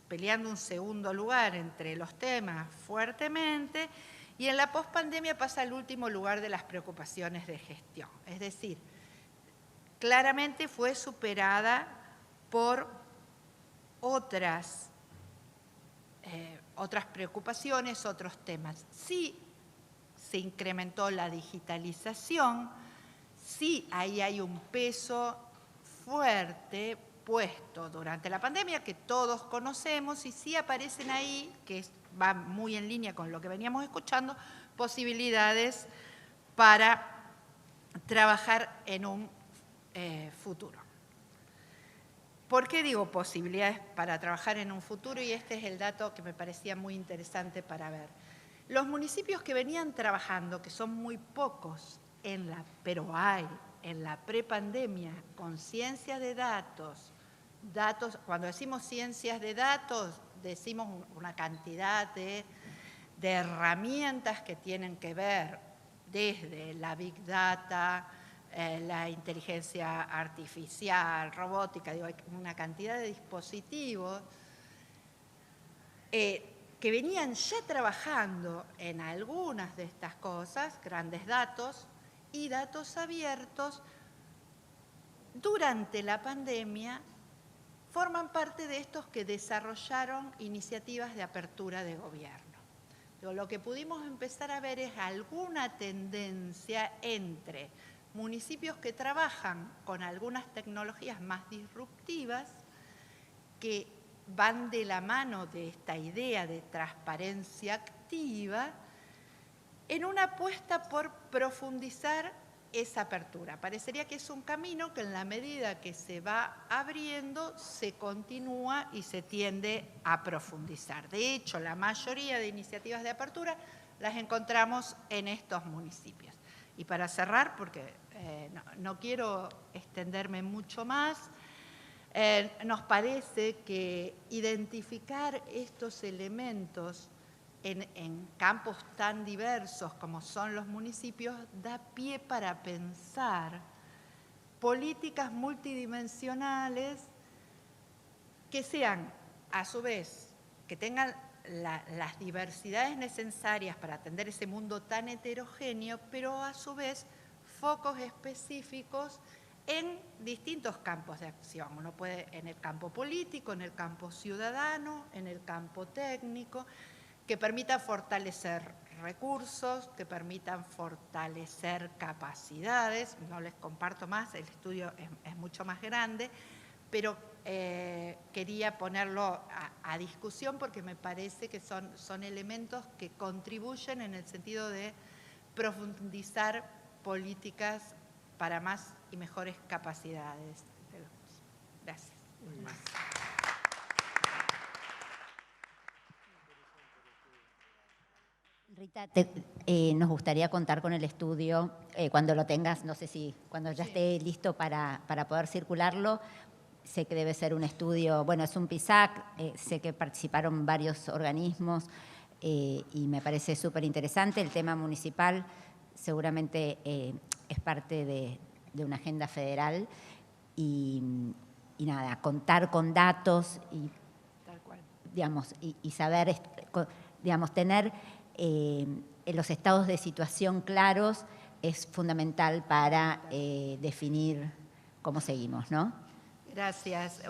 peleando un segundo lugar entre los temas fuertemente, y en la pospandemia pasa al último lugar de las preocupaciones de gestión. Es decir, claramente fue superada por otras preocupaciones, otros temas. Sí se incrementó la digitalización, sí ahí hay un peso fuerte puesto durante la pandemia que todos conocemos, y sí aparecen ahí, que va muy en línea con lo que veníamos escuchando, posibilidades para trabajar en un futuro. ¿Por qué digo posibilidades para trabajar en un futuro? Y este es el dato que me parecía muy interesante para ver. Los municipios que venían trabajando, que son muy pocos, pero hay en la prepandemia, con ciencia de datos, cuando decimos ciencias de datos, decimos una cantidad de herramientas que tienen que ver desde la Big Data, la inteligencia artificial, robótica, digo, hay una cantidad de dispositivos que venían ya trabajando en algunas de estas cosas, grandes datos y datos abiertos, durante la pandemia forman parte de estos que desarrollaron iniciativas de apertura de gobierno. Lo que pudimos empezar a ver es alguna tendencia entre municipios que trabajan con algunas tecnologías más disruptivas, que van de la mano de esta idea de transparencia activa, en una apuesta por profundizar esa apertura. Parecería que es un camino que en la medida que se va abriendo, se continúa y se tiende a profundizar. De hecho, la mayoría de iniciativas de apertura las encontramos en estos municipios. Y para cerrar, porque no quiero extenderme mucho más, nos parece que identificar estos elementos en campos tan diversos como son los municipios da pie para pensar políticas multidimensionales que sean, a su vez, que tengan las diversidades necesarias para atender ese mundo tan heterogéneo, pero a su vez focos específicos en distintos campos de acción. Uno puede en el campo político, en el campo ciudadano, en el campo técnico, que permitan fortalecer recursos, que permitan fortalecer capacidades. No les comparto más, el estudio es mucho más grande, pero quería ponerlo a discusión porque me parece que son elementos que contribuyen en el sentido de profundizar políticas para más y mejores capacidades. Gracias. Rita, nos gustaría contar con el estudio cuando lo tengas, no sé si cuando ya esté listo para poder circularlo. Sé que debe ser un estudio, bueno, es un PISAC, sé que participaron varios organismos y me parece súper interesante. El tema municipal seguramente es parte de una agenda federal y nada, contar con datos y, Tal cual. digamos, y saber, digamos, tener los estados de situación claros es fundamental para definir cómo seguimos, ¿no? Gracias,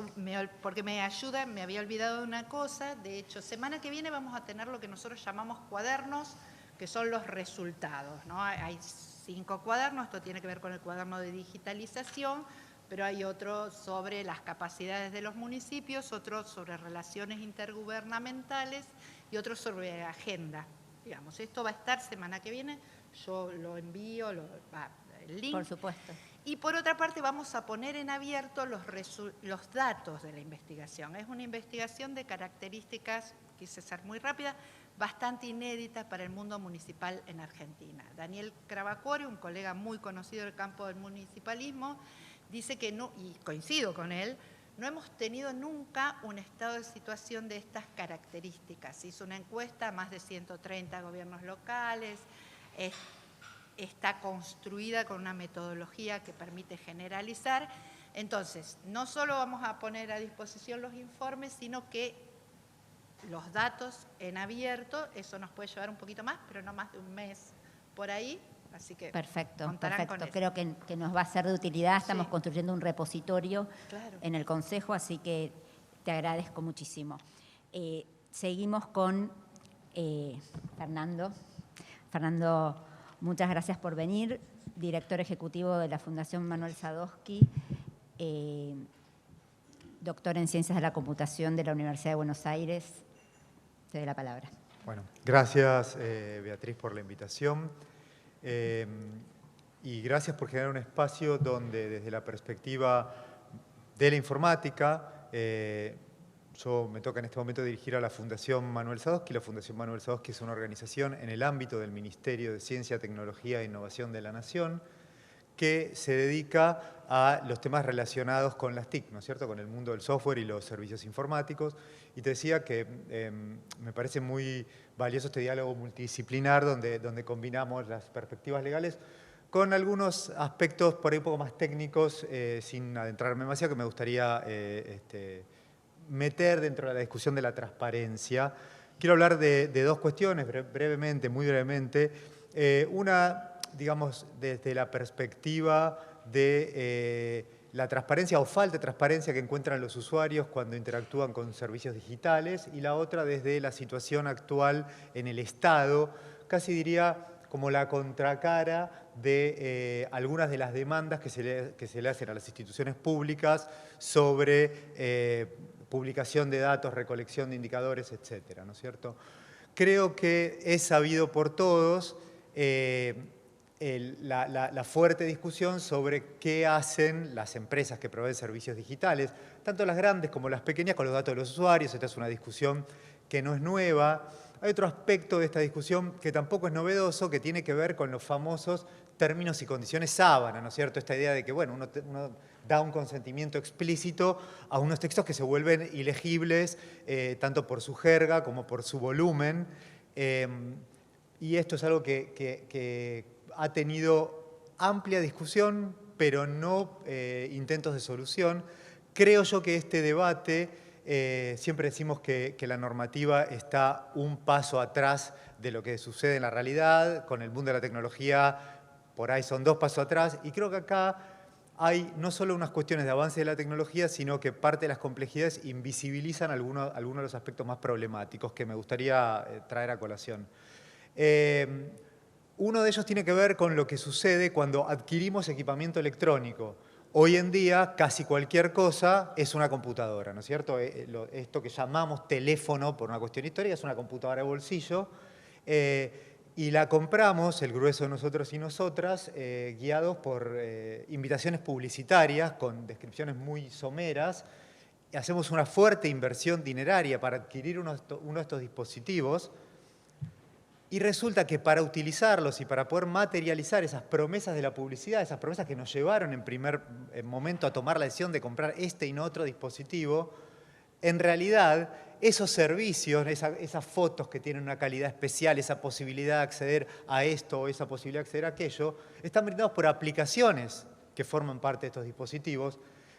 porque me ayuda, me había olvidado de una cosa. De hecho, semana que viene vamos a tener lo que nosotros llamamos cuadernos, que son los resultados, ¿no? Hay 5 cuadernos, esto tiene que ver con el cuaderno de digitalización, pero hay otro sobre las capacidades de los municipios, otro sobre relaciones intergubernamentales y otro sobre agenda. Digamos, esto va a estar semana que viene, yo lo envío, el link. Por supuesto. Y por otra parte vamos a poner en abierto los datos de la investigación. Es una investigación de características, quise ser muy rápida, bastante inéditas para el mundo municipal en Argentina. Daniel Cravacore, un colega muy conocido del campo del municipalismo, dice que no, y coincido con él, no hemos tenido nunca un estado de situación de estas características. Se hizo una encuesta a más de 130 gobiernos locales, está construida con una metodología que permite generalizar. Entonces, no solo vamos a poner a disposición los informes, sino que los datos en abierto, eso nos puede llevar un poquito más, pero no más de un mes por ahí. Así que perfecto, contarán perfecto. con eso. Creo que nos va a ser de utilidad. Estamos Sí. construyendo un repositorio Claro. en el Consejo, así que te agradezco muchísimo. Seguimos con Fernando. Fernando, muchas gracias por venir, director ejecutivo de la Fundación Manuel Sadowski, doctor en Ciencias de la Computación de la Universidad de Buenos Aires. Te doy la palabra. Bueno, gracias Beatriz por la invitación y gracias por generar un espacio donde desde la perspectiva de la informática, yo me toca en este momento dirigir a la Fundación Manuel Sadowski. La Fundación Manuel Sadowski es una organización en el ámbito del Ministerio de Ciencia, Tecnología e Innovación de la Nación que se dedica a los temas relacionados con las TIC, ¿no es cierto?, con el mundo del software y los servicios informáticos. Y te decía que me parece muy valioso este diálogo multidisciplinar donde combinamos las perspectivas legales con algunos aspectos por ahí un poco más técnicos, sin adentrarme demasiado, que me gustaría meter dentro de la discusión de la transparencia. Quiero hablar de dos cuestiones brevemente, muy brevemente. Una, digamos, desde la perspectiva de la transparencia o falta de transparencia que encuentran los usuarios cuando interactúan con servicios digitales, y la otra desde la situación actual en el Estado, casi diría como la contracara de algunas de las demandas que se le hacen a las instituciones públicas sobre publicación de datos, recolección de indicadores, etcétera, ¿no es cierto? Creo que es sabido por todos la fuerte discusión sobre qué hacen las empresas que proveen servicios digitales, tanto las grandes como las pequeñas, con los datos de los usuarios. Esta es una discusión que no es nueva. Hay otro aspecto de esta discusión que tampoco es novedoso, que tiene que ver con los famosos términos y condiciones sábana, ¿no es cierto? Esta idea de que, bueno, uno da un consentimiento explícito a unos textos que se vuelven ilegibles, tanto por su jerga como por su volumen. Y esto es algo que ha tenido amplia discusión, pero no intentos de solución. Creo yo que este debate, siempre decimos que la normativa está un paso atrás de lo que sucede en la realidad. Con el boom de la tecnología, por ahí son 2 pasos atrás. Y creo que acá hay no solo unas cuestiones de avance de la tecnología, sino que parte de las complejidades invisibilizan algunos de los aspectos más problemáticos que me gustaría traer a colación. Uno de ellos tiene que ver con lo que sucede cuando adquirimos equipamiento electrónico. Hoy en día casi cualquier cosa es una computadora, ¿no es cierto? Esto que llamamos teléfono por una cuestión histórica es una computadora de bolsillo y la compramos, el grueso de nosotros y nosotras, guiados por invitaciones publicitarias con descripciones muy someras. Hacemos una fuerte inversión dineraria para adquirir uno de estos dispositivos. Y resulta que para utilizarlos y para poder materializar esas promesas de la publicidad, esas promesas que nos llevaron en primer momento a tomar la decisión de comprar este y no otro dispositivo, en realidad esos servicios, esas fotos que tienen una calidad especial, esa posibilidad de acceder a esto o esa posibilidad de acceder a aquello, están brindados por aplicaciones que forman parte de estos dispositivos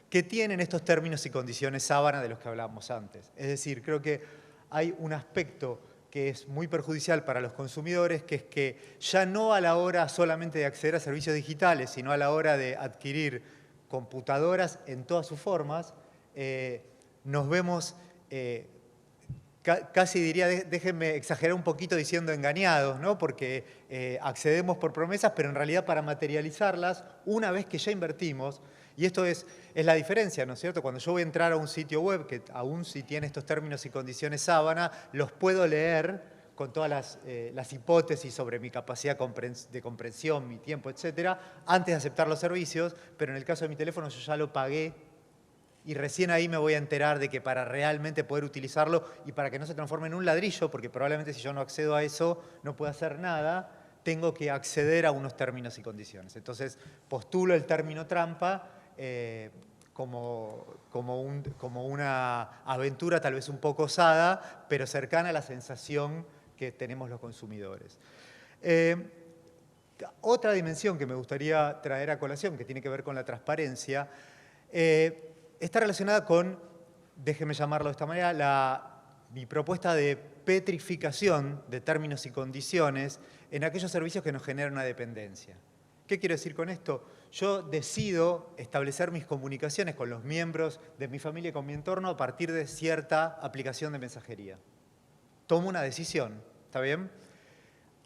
que tienen estos términos y condiciones sábana de los que hablábamos antes. Es decir, creo que hay un aspecto que es muy perjudicial para los consumidores, que es que ya no a la hora solamente de acceder a servicios digitales, sino a la hora de adquirir computadoras en todas sus formas, nos vemos, casi diría, déjenme exagerar un poquito diciendo engañados, ¿no? Porque accedemos por promesas, pero en realidad para materializarlas, una vez que ya invertimos, y esto es la diferencia, ¿no es cierto? Cuando yo voy a entrar a un sitio web, que aún si tiene estos términos y condiciones sábana, los puedo leer con todas las hipótesis sobre mi capacidad de comprensión, mi tiempo, etcétera, antes de aceptar los servicios, pero en el caso de mi teléfono yo ya lo pagué y recién ahí me voy a enterar de que para realmente poder utilizarlo y para que no se transforme en un ladrillo, porque probablemente si yo no accedo a eso no puedo hacer nada, tengo que acceder a unos términos y condiciones. Entonces postulo el término trampa como una aventura tal vez un poco osada, pero cercana a la sensación que tenemos los consumidores. Otra dimensión que me gustaría traer a colación, que tiene que ver con la transparencia, está relacionada con, déjeme llamarlo de esta manera, mi propuesta de petrificación de términos y condiciones en aquellos servicios que nos generan una dependencia. ¿Qué quiero decir con esto? Yo decido establecer mis comunicaciones con los miembros de mi familia y con mi entorno a partir de cierta aplicación de mensajería. Tomo una decisión, ¿está bien?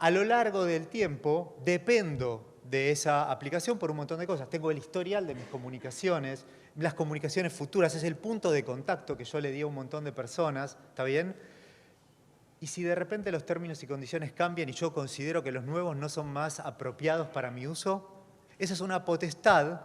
A lo largo del tiempo dependo de esa aplicación por un montón de cosas. Tengo el historial de mis comunicaciones, las comunicaciones futuras, es el punto de contacto que yo le di a un montón de personas, ¿está bien? Y si de repente los términos y condiciones cambian y yo considero que los nuevos no son más apropiados para mi uso, esa es una potestad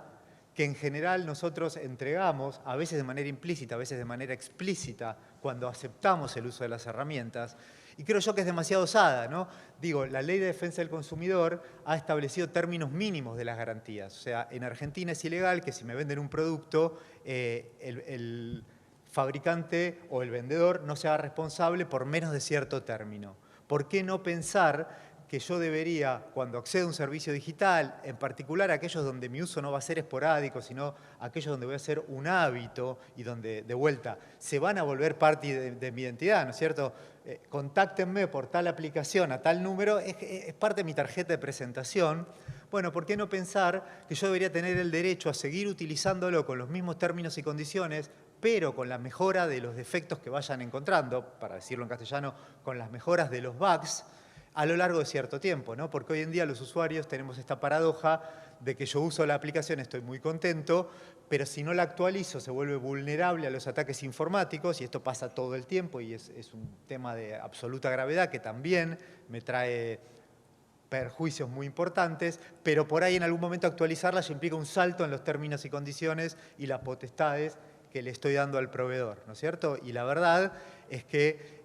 que en general nosotros entregamos, a veces de manera implícita, a veces de manera explícita, cuando aceptamos el uso de las herramientas. Y creo yo que es demasiado osada, ¿no? Digo, la Ley de Defensa del Consumidor ha establecido términos mínimos de las garantías. O sea, en Argentina es ilegal que si me venden un producto, el fabricante o el vendedor no se haga responsable por menos de cierto término. ¿Por qué no pensar que yo debería, cuando accedo a un servicio digital, en particular aquellos donde mi uso no va a ser esporádico, sino aquellos donde voy a hacer un hábito y donde, de vuelta, se van a volver parte de mi identidad, ¿no es cierto? Contáctenme por tal aplicación a tal número, es parte de mi tarjeta de presentación. Bueno, ¿por qué no pensar que yo debería tener el derecho a seguir utilizándolo con los mismos términos y condiciones, pero con la mejora de los defectos que vayan encontrando, para decirlo en castellano, con las mejoras de los bugs, a lo largo de cierto tiempo, ¿no? Porque hoy en día los usuarios tenemos esta paradoja de que yo uso la aplicación, estoy muy contento, pero si no la actualizo se vuelve vulnerable a los ataques informáticos y esto pasa todo el tiempo y es un tema de absoluta gravedad que también me trae perjuicios muy importantes, pero por ahí en algún momento actualizarla ya implica un salto en los términos y condiciones y las potestades que le estoy dando al proveedor, ¿no es cierto? Y la verdad es que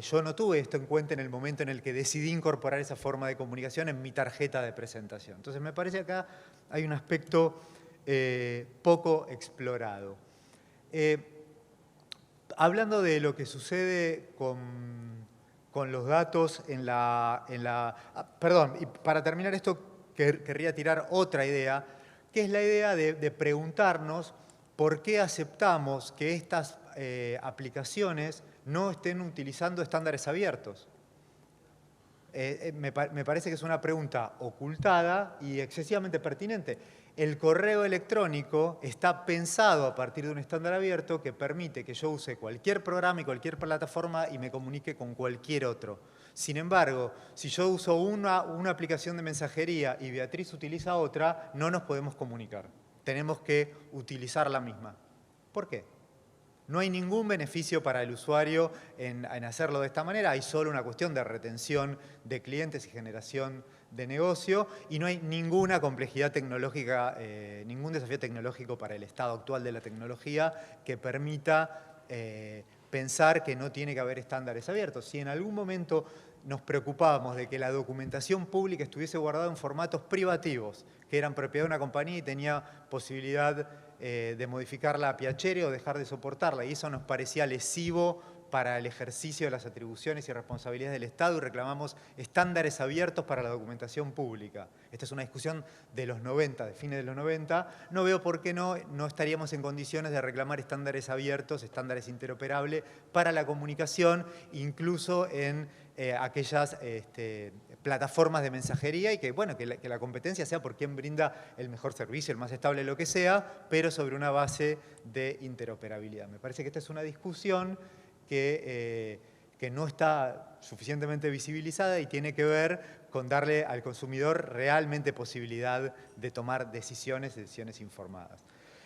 yo no tuve esto en cuenta en el momento en el que decidí incorporar esa forma de comunicación en mi tarjeta de presentación. Entonces me parece que acá hay un aspecto poco explorado. Hablando de lo que sucede con los datos perdón, y para terminar esto querría tirar otra idea, que es la idea de preguntarnos por qué aceptamos que estas aplicaciones no estén utilizando estándares abiertos. Me parece que es una pregunta ocultada y excesivamente pertinente. El correo electrónico está pensado a partir de un estándar abierto que permite que yo use cualquier programa y cualquier plataforma y me comunique con cualquier otro. Sin embargo, si yo uso una aplicación de mensajería y Beatriz utiliza otra, no nos podemos comunicar. Tenemos que utilizar la misma. ¿Por qué? No hay ningún beneficio para el usuario en hacerlo de esta manera, hay solo una cuestión de retención de clientes y generación de negocio y no hay ninguna complejidad tecnológica, ningún desafío tecnológico para el estado actual de la tecnología que permita pensar que no tiene que haber estándares abiertos. Si en algún momento nos preocupábamos de que la documentación pública estuviese guardada en formatos privativos, que eran propiedad de una compañía y tenía posibilidad de modificarla a piacere o dejar de soportarla, y eso nos parecía lesivo para el ejercicio de las atribuciones y responsabilidades del Estado y reclamamos estándares abiertos para la documentación pública. Esta es una discusión de los 90, de fines de los 90. No veo por qué no estaríamos en condiciones de reclamar estándares abiertos, estándares interoperables para la comunicación, incluso en aquellas plataformas de mensajería y que, bueno, que la competencia sea por quien brinda el mejor servicio, el más estable, lo que sea, pero sobre una base de interoperabilidad. Me parece que esta es una discusión que no está suficientemente visibilizada y tiene que ver con darle al consumidor realmente posibilidad de tomar decisiones informadas.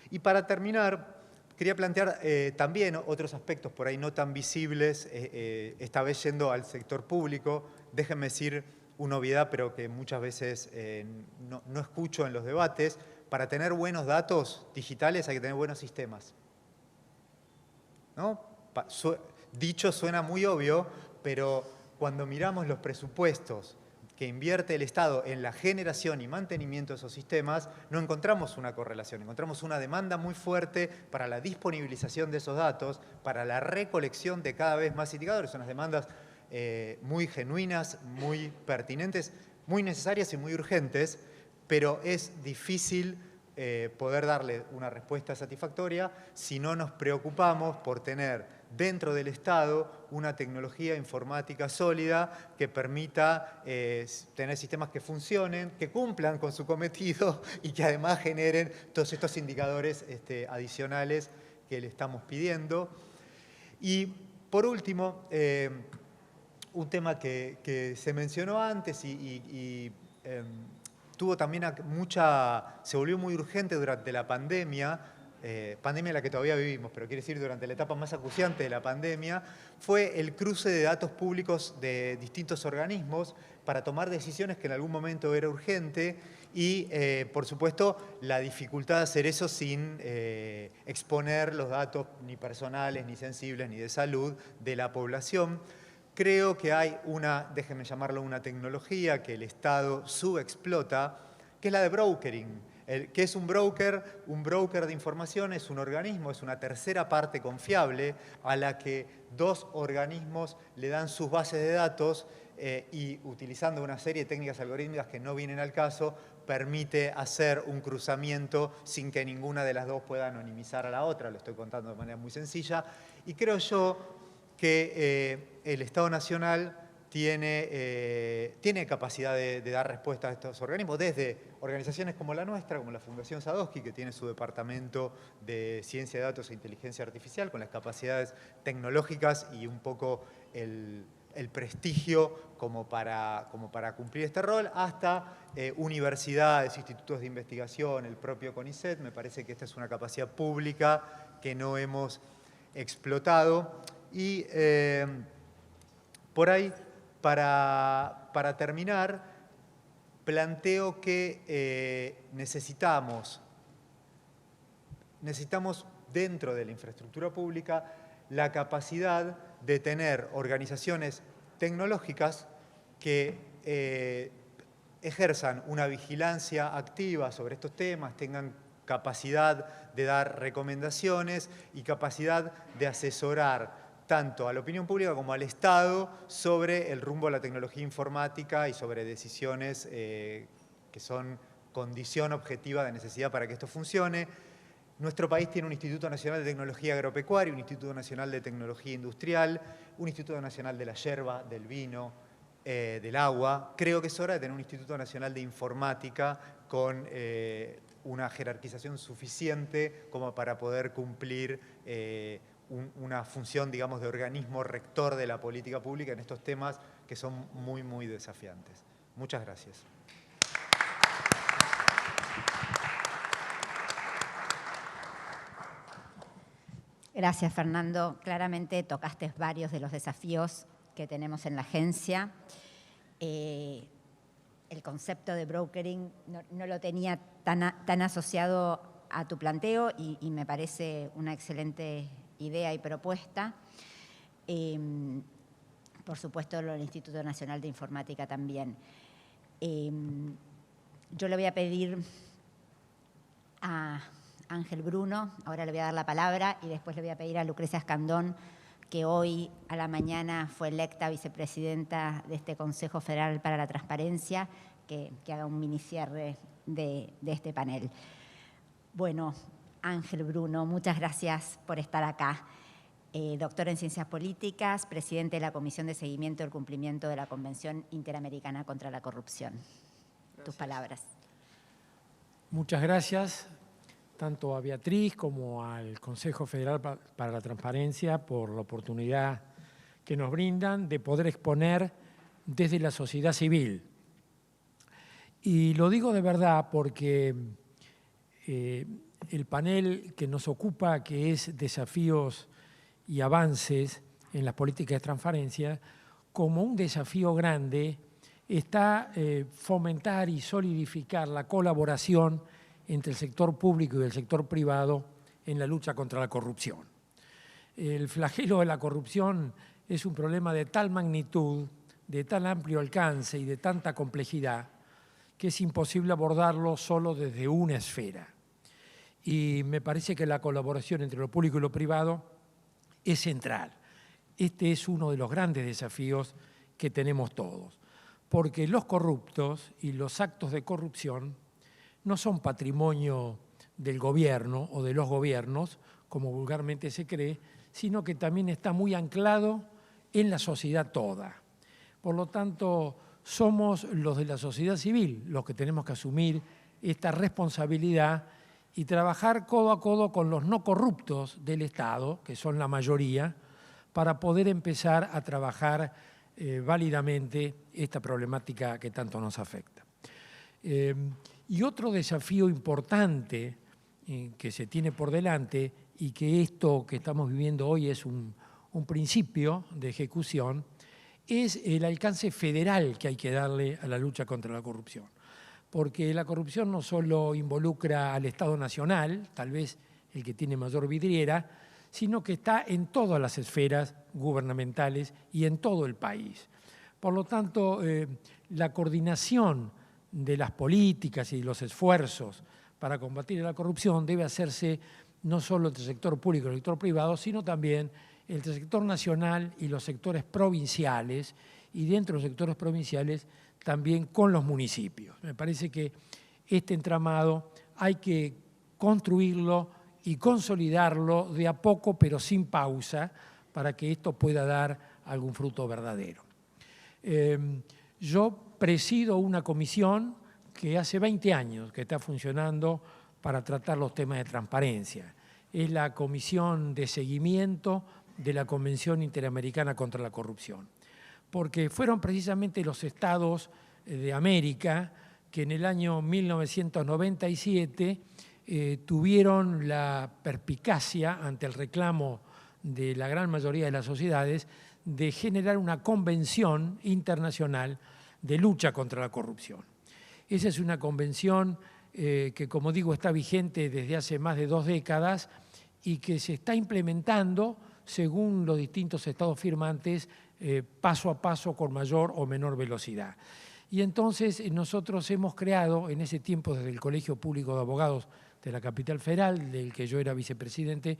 Y para terminar, quería plantear también otros aspectos por ahí no tan visibles, esta vez yendo al sector público. Déjenme decir una obviedad, pero que muchas veces no escucho en los debates. Para tener buenos datos digitales hay que tener buenos sistemas, ¿no? Dicho suena muy obvio, pero cuando miramos los presupuestos que invierte el Estado en la generación y mantenimiento de esos sistemas, no encontramos una correlación, encontramos una demanda muy fuerte para la disponibilización de esos datos, para la recolección de cada vez más indicadores. Son unas demandas muy genuinas, muy pertinentes, muy necesarias y muy urgentes, pero es difícil poder darle una respuesta satisfactoria si no nos preocupamos por tener dentro del Estado una tecnología informática sólida que permita tener sistemas que funcionen, que cumplan con su cometido y que además generen todos estos indicadores adicionales que le estamos pidiendo. Y por último, un tema que se mencionó antes tuvo también se volvió muy urgente durante la pandemia, pandemia en la que todavía vivimos, pero quiere decir durante la etapa más acuciante de la pandemia, fue el cruce de datos públicos de distintos organismos para tomar decisiones que en algún momento era urgente y, por supuesto, la dificultad de hacer eso sin exponer los datos ni personales, ni sensibles, ni de salud de la población. Creo que hay déjenme llamarlo una tecnología que el Estado subexplota, que es la de brokering. ¿Qué es un broker? Un broker de información es un organismo, es una tercera parte confiable a la que dos organismos le dan sus bases de datos y utilizando una serie de técnicas algorítmicas que no vienen al caso, permite hacer un cruzamiento sin que ninguna de las dos pueda anonimizar a la otra. Lo estoy contando de manera muy sencilla. Y creo yo que el Estado Nacional tiene capacidad de dar respuesta a estos organismos, desde organizaciones como la nuestra, como la Fundación Sadowski, que tiene su departamento de Ciencia de Datos e Inteligencia Artificial, con las capacidades tecnológicas y un poco el prestigio como para cumplir este rol, hasta universidades, institutos de investigación, el propio CONICET. Me parece que esta es una capacidad pública que no hemos explotado. Y por ahí, para terminar, planteo que necesitamos dentro de la infraestructura pública la capacidad de tener organizaciones tecnológicas que ejerzan una vigilancia activa sobre estos temas, tengan capacidad de dar recomendaciones y capacidad de asesorar tanto a la opinión pública como al Estado sobre el rumbo a la tecnología informática y sobre decisiones que son condición objetiva de necesidad para que esto funcione. Nuestro país tiene un Instituto Nacional de Tecnología Agropecuaria, un Instituto Nacional de Tecnología Industrial, un Instituto Nacional de la Yerba, del Vino, del Agua. Creo que es hora de tener un Instituto Nacional de Informática con una jerarquización suficiente como para poder cumplir una función, digamos, de organismo rector de la política pública en estos temas que son muy, muy desafiantes. Muchas gracias. Gracias, Fernando. Claramente tocaste varios de los desafíos que tenemos en la agencia. El concepto de brokering no lo tenía tan asociado a tu planteo y me parece una excelente idea y propuesta. Por supuesto, lo del Instituto Nacional de Informática también. Yo le voy a pedir a Ángel Bruno, ahora le voy a dar la palabra, y después le voy a pedir a Lucrecia Escandón, que hoy a la mañana fue electa vicepresidenta de este Consejo Federal para la Transparencia, que haga un mini cierre de este panel. Bueno, Ángel Bruno, muchas gracias por estar acá. Doctor en Ciencias Políticas, presidente de la Comisión de Seguimiento del Cumplimiento de la Convención Interamericana contra la Corrupción. Gracias. Tus palabras. Muchas gracias, tanto a Beatriz como al Consejo Federal para la Transparencia por la oportunidad que nos brindan de poder exponer desde la sociedad civil. Y lo digo de verdad porque el panel que nos ocupa, que es desafíos y avances en las políticas de transparencia, como un desafío grande, está fomentar y solidificar la colaboración entre el sector público y el sector privado en la lucha contra la corrupción. El flagelo de la corrupción es un problema de tal magnitud, de tan amplio alcance y de tanta complejidad que es imposible abordarlo solo desde una esfera. Y me parece que la colaboración entre lo público y lo privado es central. Este es uno de los grandes desafíos que tenemos todos, porque los corruptos y los actos de corrupción no son patrimonio del gobierno o de los gobiernos, como vulgarmente se cree, sino que también está muy anclado en la sociedad toda. Por lo tanto, somos los de la sociedad civil los que tenemos que asumir esta responsabilidad y trabajar codo a codo con los no corruptos del Estado, que son la mayoría, para poder empezar a trabajar válidamente esta problemática que tanto nos afecta. Y otro desafío importante que se tiene por delante, y que esto que estamos viviendo hoy es un principio de ejecución, es el alcance federal que hay que darle a la lucha contra la corrupción. Porque la corrupción no solo involucra al Estado Nacional, tal vez el que tiene mayor vidriera, sino que está en todas las esferas gubernamentales y en todo el país. Por lo tanto, la coordinación de las políticas y los esfuerzos para combatir la corrupción debe hacerse no solo entre el sector público y el sector privado, sino también entre el sector nacional y los sectores provinciales, y dentro de los sectores provinciales también con los municipios. Me parece que este entramado hay que construirlo y consolidarlo de a poco, pero sin pausa, para que esto pueda dar algún fruto verdadero. Yo presido una comisión que hace 20 años que está funcionando para tratar los temas de transparencia. Es la Comisión de Seguimiento de la Convención Interamericana contra la Corrupción, porque fueron precisamente los estados de América que en el año 1997 tuvieron la perspicacia ante el reclamo de la gran mayoría de las sociedades de generar una convención internacional de lucha contra la corrupción. Esa es una convención que, como digo, está vigente desde hace más de 2 décadas y que se está implementando según los distintos estados firmantes, paso a paso con mayor o menor velocidad. Y entonces nosotros hemos creado en ese tiempo desde el Colegio Público de Abogados de la Capital Federal, del que yo era vicepresidente,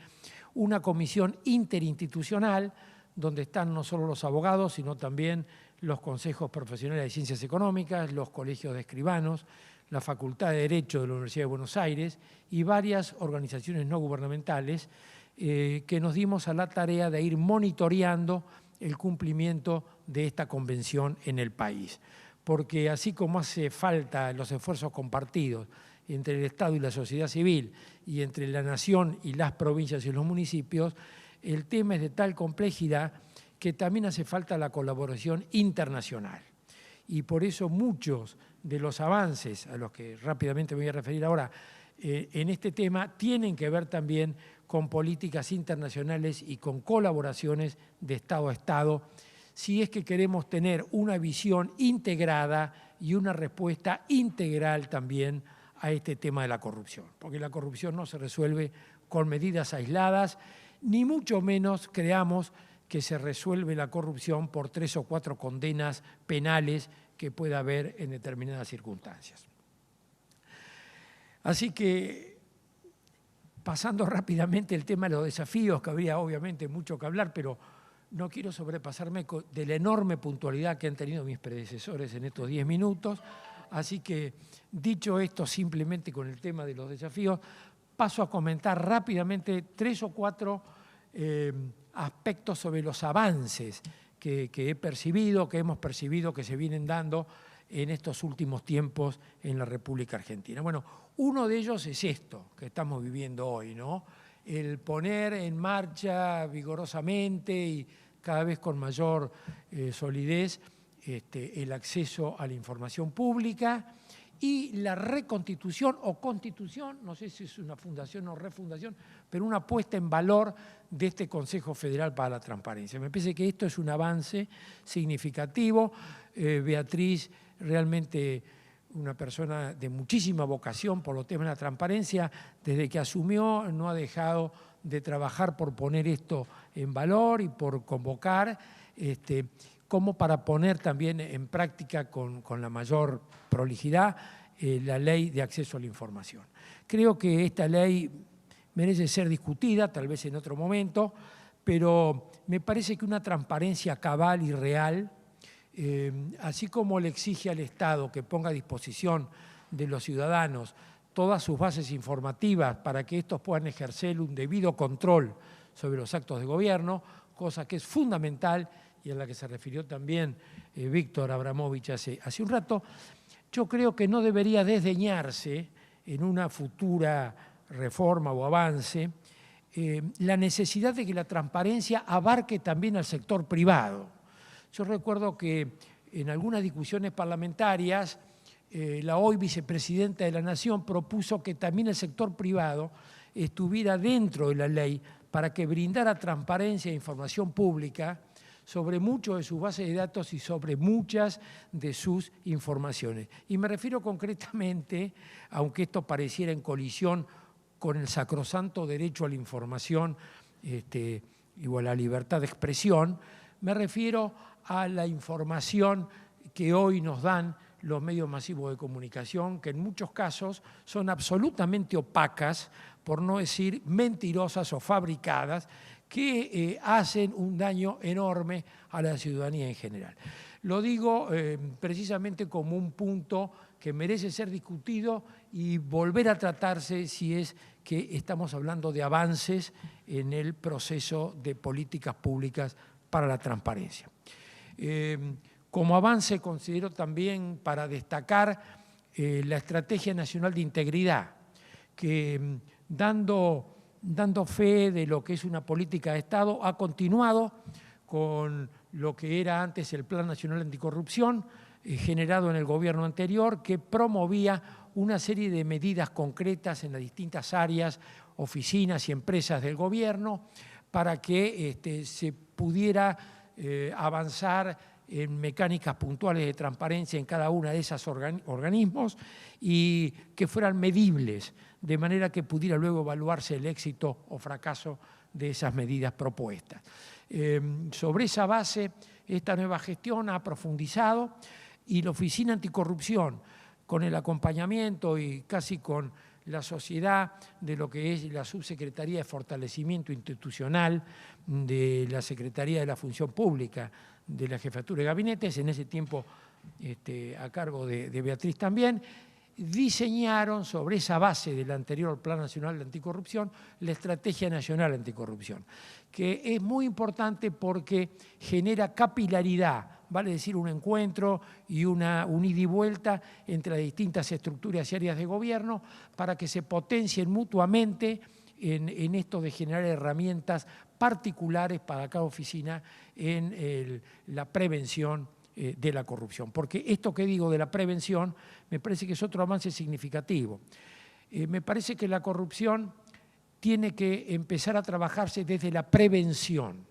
una comisión interinstitucional donde están no solo los abogados, sino también los consejos profesionales de ciencias económicas, los colegios de escribanos, la Facultad de Derecho de la Universidad de Buenos Aires y varias organizaciones no gubernamentales que nos dimos a la tarea de ir monitoreando el cumplimiento de esta convención en el país. Porque así como hace falta los esfuerzos compartidos entre el Estado y la sociedad civil y entre la nación y las provincias y los municipios, el tema es de tal complejidad que también hace falta la colaboración internacional. Y por eso muchos de los avances a los que rápidamente me voy a referir ahora en este tema tienen que ver también con políticas internacionales y con colaboraciones de Estado a Estado, si es que queremos tener una visión integrada y una respuesta integral también a este tema de la corrupción. Porque la corrupción no se resuelve con medidas aisladas, ni mucho menos creamos que se resuelve la corrupción por 3 o 4 condenas penales que pueda haber en determinadas circunstancias. Así que, pasando rápidamente el tema de los desafíos, que habría obviamente mucho que hablar, pero no quiero sobrepasarme de la enorme puntualidad que han tenido mis predecesores en estos 10 minutos. Así que, dicho esto simplemente con el tema de los desafíos, paso a comentar rápidamente 3 o 4 aspectos sobre los avances que he percibido, que hemos percibido, que se vienen dando en estos últimos tiempos en la República Argentina. Bueno, uno de ellos es esto que estamos viviendo hoy, ¿no? El poner en marcha vigorosamente y cada vez con mayor solidez el acceso a la información pública y la reconstitución o constitución, no sé si es una fundación o refundación, pero una puesta en valor de este Consejo Federal para la Transparencia. Me parece que esto es un avance significativo. Beatriz, realmente una persona de muchísima vocación por los temas de la transparencia, desde que asumió no ha dejado de trabajar por poner esto en valor y por convocar como para poner también en práctica con la mayor prolijidad la ley de acceso a la información. Creo que esta ley merece ser discutida, tal vez en otro momento, pero me parece que una transparencia cabal y real, así como le exige al Estado que ponga a disposición de los ciudadanos todas sus bases informativas para que estos puedan ejercer un debido control sobre los actos de gobierno, cosa que es fundamental y a la que se refirió también Víctor Abramovich hace un rato. Yo creo que no debería desdeñarse en una futura reforma o avance la necesidad de que la transparencia abarque también al sector privado. Yo recuerdo que en algunas discusiones parlamentarias la hoy vicepresidenta de la Nación propuso que también el sector privado estuviera dentro de la ley para que brindara transparencia e información pública sobre muchos de sus bases de datos y sobre muchas de sus informaciones. Y me refiero concretamente, aunque esto pareciera en colisión con el sacrosanto derecho a la información y a la libertad de expresión, me refiero a la información que hoy nos dan los medios masivos de comunicación, que en muchos casos son absolutamente opacas, por no decir mentirosas o fabricadas, que hacen un daño enorme a la ciudadanía en general. Lo digo precisamente como un punto que merece ser discutido y volver a tratarse si es que estamos hablando de avances en el proceso de políticas públicas para la transparencia. Como avance considero también para destacar la Estrategia Nacional de Integridad, que dando fe de lo que es una política de Estado, ha continuado con lo que era antes el Plan Nacional Anticorrupción, generado en el gobierno anterior, que promovía una serie de medidas concretas en las distintas áreas, oficinas y empresas del gobierno, para que se pudiera avanzar en mecánicas puntuales de transparencia en cada una de esos organismos y que fueran medibles, de manera que pudiera luego evaluarse el éxito o fracaso de esas medidas propuestas. Sobre esa base, esta nueva gestión ha profundizado y la Oficina Anticorrupción, con el acompañamiento y casi con la sociedad de lo que es la Subsecretaría de Fortalecimiento Institucional de la Secretaría de la Función Pública de la Jefatura de Gabinetes, en ese tiempo a cargo de Beatriz también, diseñaron sobre esa base del anterior Plan Nacional de Anticorrupción la Estrategia Nacional Anticorrupción, que es muy importante porque genera capilaridad, vale decir un encuentro y un ida y vuelta entre las distintas estructuras y áreas de gobierno para que se potencien mutuamente en esto de generar herramientas particulares para cada oficina en la prevención de la corrupción. Porque esto que digo de la prevención me parece que es otro avance significativo. Me parece que la corrupción tiene que empezar a trabajarse desde la prevención.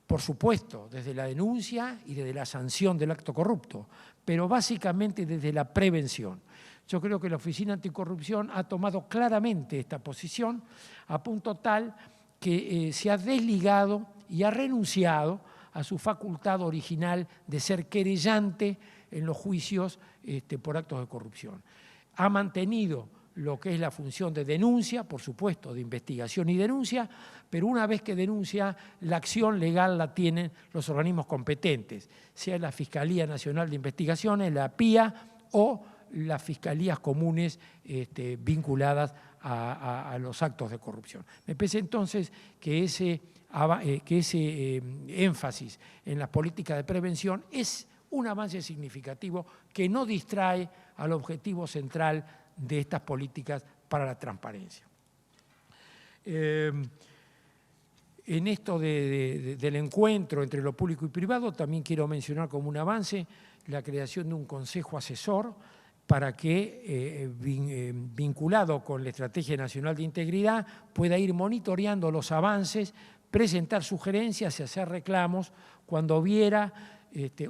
Por supuesto, desde la denuncia y desde la sanción del acto corrupto, pero básicamente desde la prevención. Yo creo que la Oficina Anticorrupción ha tomado claramente esta posición a punto tal que se ha desligado y ha renunciado a su facultad original de ser querellante en los juicios por actos de corrupción. Ha mantenido lo que es la función de denuncia, por supuesto, de investigación y denuncia, pero una vez que denuncia, la acción legal la tienen los organismos competentes, sea la Fiscalía Nacional de Investigaciones, la PIA o las fiscalías comunes vinculadas a los actos de corrupción. Me parece entonces que ese énfasis en las políticas de prevención es un avance significativo que no distrae al objetivo central de estas políticas para la transparencia. En esto del encuentro entre lo público y privado, también quiero mencionar como un avance la creación de un consejo asesor para que, vinculado con la Estrategia Nacional de Integridad, pueda ir monitoreando los avances, presentar sugerencias y hacer reclamos cuando viera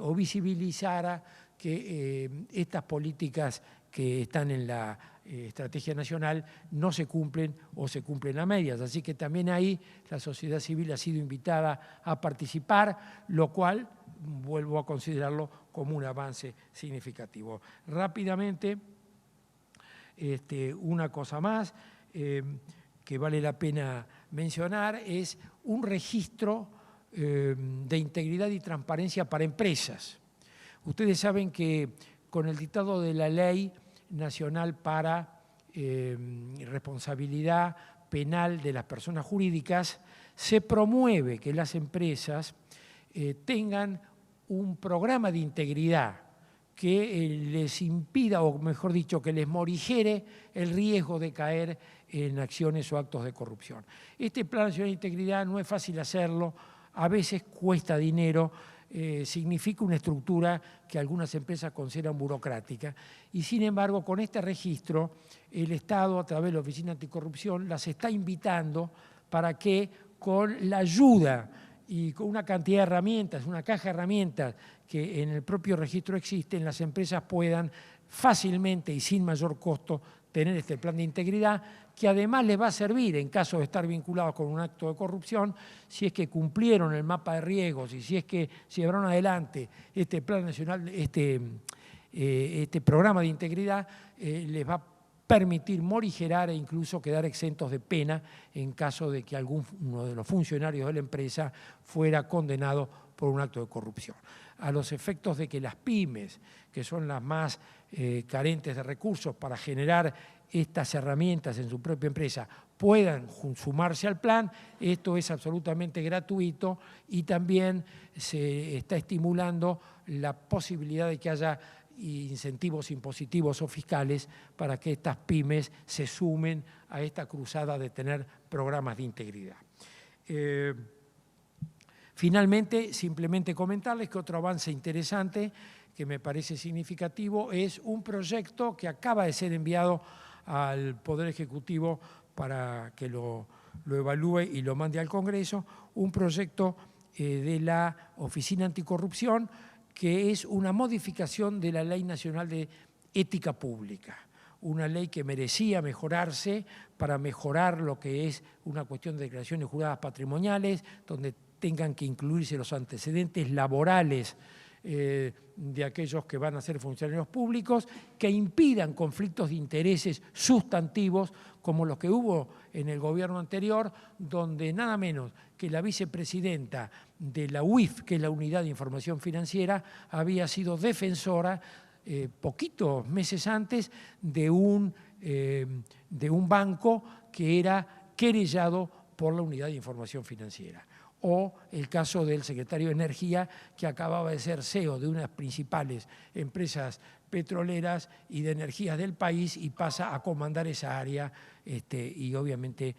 o visibilizara que estas políticas que están en la estrategia nacional no se cumplen o se cumplen a medias. Así que también ahí la sociedad civil ha sido invitada a participar, lo cual vuelvo a considerarlo como un avance significativo. Rápidamente, una cosa más que vale la pena mencionar es un registro de integridad y transparencia para empresas. Ustedes saben que con el dictado de la Ley Nacional para Responsabilidad Penal de las Personas Jurídicas, se promueve que las empresas tengan un programa de integridad que les impida, o mejor dicho, que les morigere el riesgo de caer en acciones o actos de corrupción. Este Plan Nacional de Integridad no es fácil hacerlo, a veces cuesta dinero, significa una estructura que algunas empresas consideran burocrática. Y sin embargo, con este registro, el Estado, a través de la Oficina Anticorrupción, las está invitando para que con la ayuda y con una cantidad de herramientas, una caja de herramientas que en el propio registro existen, las empresas puedan fácilmente y sin mayor costo tener este plan de integridad, que además les va a servir en caso de estar vinculados con un acto de corrupción, si es que cumplieron el mapa de riesgos y si es que llevaron adelante este plan nacional, este programa de integridad, les va a permitir morigerar e incluso quedar exentos de pena en caso de que alguno de los funcionarios de la empresa fuera condenado por un acto de corrupción. A los efectos de que las pymes, que son las más carentes de recursos para generar estas herramientas en su propia empresa, puedan sumarse al plan, esto es absolutamente gratuito y también se está estimulando la posibilidad de que haya incentivos impositivos o fiscales para que estas pymes se sumen a esta cruzada de tener programas de integridad. Finalmente, simplemente comentarles que otro avance interesante que me parece significativo es un proyecto que acaba de ser enviado al Poder Ejecutivo para que lo evalúe y lo mande al Congreso, un proyecto de la Oficina Anticorrupción que es una modificación de la Ley Nacional de Ética Pública, una ley que merecía mejorarse para mejorar lo que es una cuestión de declaraciones juradas patrimoniales, donde tengan que incluirse los antecedentes laborales de aquellos que van a ser funcionarios públicos, que impidan conflictos de intereses sustantivos como los que hubo en el gobierno anterior, donde nada menos que la vicepresidenta de la UIF, que es la Unidad de Información Financiera, había sido defensora poquitos meses antes de un banco que era querellado por la Unidad de Información Financiera. O el caso del secretario de Energía, que acababa de ser CEO de unas principales empresas petroleras y de energías del país y pasa a comandar esa área y obviamente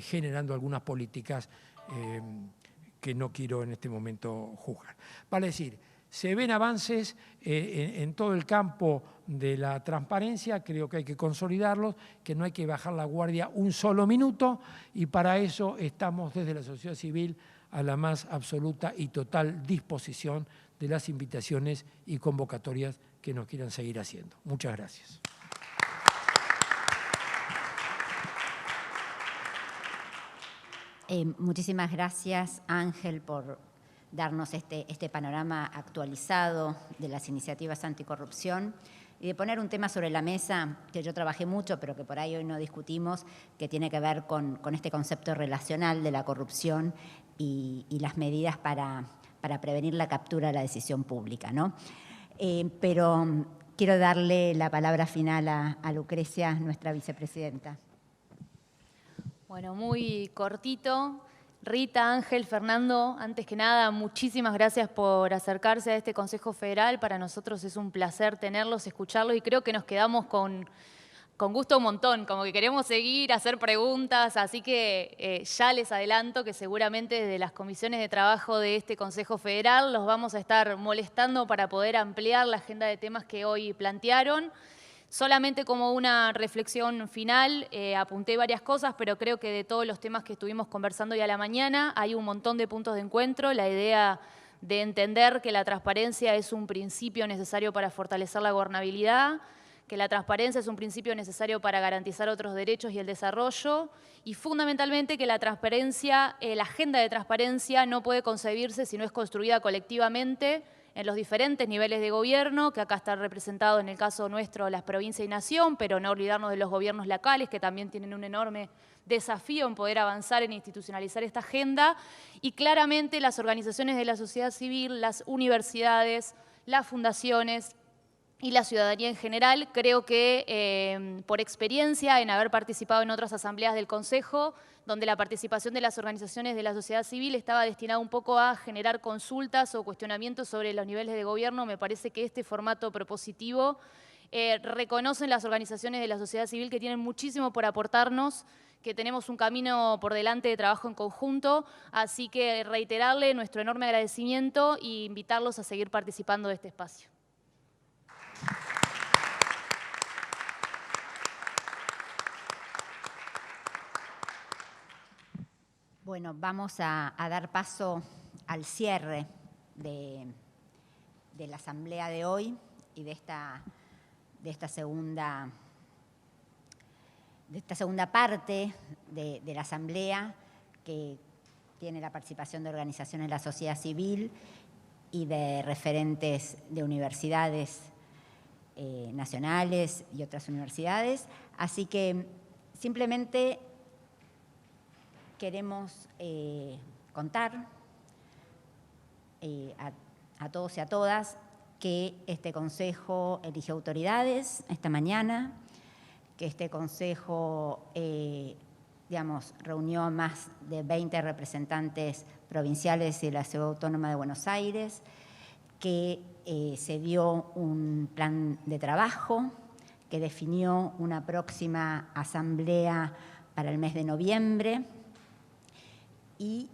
generando algunas políticas que no quiero en este momento juzgar. Vale decir, se ven avances en todo el campo de la transparencia, creo que hay que consolidarlos, que no hay que bajar la guardia un solo minuto y para eso estamos desde la sociedad civil a la más absoluta y total disposición de las invitaciones y convocatorias que nos quieran seguir haciendo. Muchas gracias. Muchísimas gracias, Ángel, por darnos este panorama actualizado de las iniciativas anticorrupción y de poner un tema sobre la mesa que yo trabajé mucho, pero que por ahí hoy no discutimos, que tiene que ver con este concepto relacional de la corrupción y las medidas para prevenir la captura de la decisión pública, ¿no? Pero quiero darle la palabra final a Lucrecia, nuestra vicepresidenta. Bueno, muy cortito. Rita, Ángel, Fernando, antes que nada, muchísimas gracias por acercarse a este Consejo Federal. Para nosotros es un placer tenerlos, escucharlos y creo que nos quedamos con gusto un montón, como que queremos seguir, hacer preguntas, así que ya les adelanto que seguramente desde las comisiones de trabajo de este Consejo Federal los vamos a estar molestando para poder ampliar la agenda de temas que hoy plantearon. Solamente como una reflexión final, apunté varias cosas, pero creo que de todos los temas que estuvimos conversando hoy a la mañana hay un montón de puntos de encuentro. La idea de entender que la transparencia es un principio necesario para fortalecer la gobernabilidad, que la transparencia es un principio necesario para garantizar otros derechos y el desarrollo, y fundamentalmente que la transparencia, la agenda de transparencia no puede concebirse si no es construida colectivamente en los diferentes niveles de gobierno, que acá está representado en el caso nuestro las provincias y nación, pero no olvidarnos de los gobiernos locales, que también tienen un enorme desafío en poder avanzar en institucionalizar esta agenda, y claramente las organizaciones de la sociedad civil, las universidades, las fundaciones y la ciudadanía en general. Creo que por experiencia en haber participado en otras asambleas del Consejo, donde la participación de las organizaciones de la sociedad civil estaba destinada un poco a generar consultas o cuestionamientos sobre los niveles de gobierno, me parece que este formato propositivo reconocen las organizaciones de la sociedad civil que tienen muchísimo por aportarnos, que tenemos un camino por delante de trabajo en conjunto, así que reiterarle nuestro enorme agradecimiento e invitarlos a seguir participando de este espacio. Bueno, vamos a dar paso al cierre de la asamblea de hoy y de esta segunda parte de la asamblea, que tiene la participación de organizaciones de la sociedad civil y de referentes de universidades nacionales y otras universidades. Así que simplemente queremos contar a todos y a todas que este Consejo eligió autoridades esta mañana, que este Consejo reunió a más de 20 representantes provinciales de la Ciudad Autónoma de Buenos Aires, que se dio un plan de trabajo, que definió una próxima asamblea para el mes de noviembre, y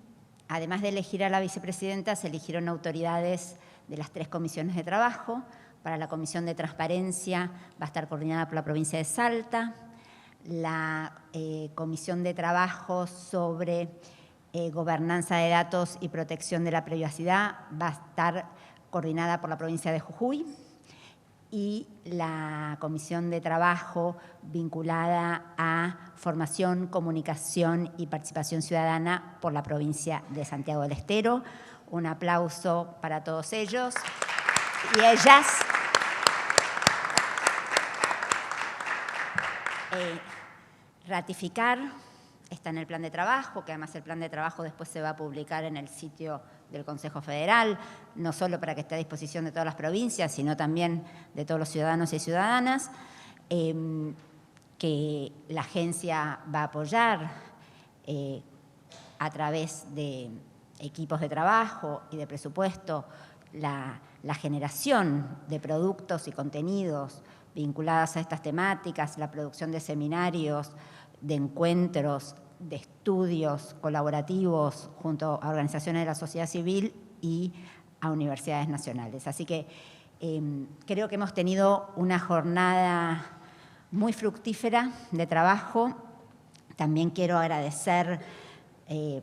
además de elegir a la vicepresidenta, se eligieron autoridades de las 3 comisiones de trabajo. Para la Comisión de Transparencia va a estar coordinada por la provincia de Salta. La Comisión de Trabajo sobre Gobernanza de Datos y Protección de la Privacidad va a estar coordinada por la provincia de Jujuy. Y la Comisión de Trabajo vinculada a Formación, Comunicación y Participación Ciudadana por la provincia de Santiago del Estero. Un aplauso para todos ellos y ellas. Ratificar, está en el plan de trabajo, que además el plan de trabajo después se va a publicar en el sitio del Consejo Federal, no solo para que esté a disposición de todas las provincias, sino también de todos los ciudadanos y ciudadanas, que la agencia va a apoyar a través de equipos de trabajo y de presupuesto la generación de productos y contenidos vinculados a estas temáticas, la producción de seminarios, de encuentros, de estudios colaborativos junto a organizaciones de la sociedad civil y a universidades nacionales. Así que creo que hemos tenido una jornada muy fructífera de trabajo. También quiero agradecer,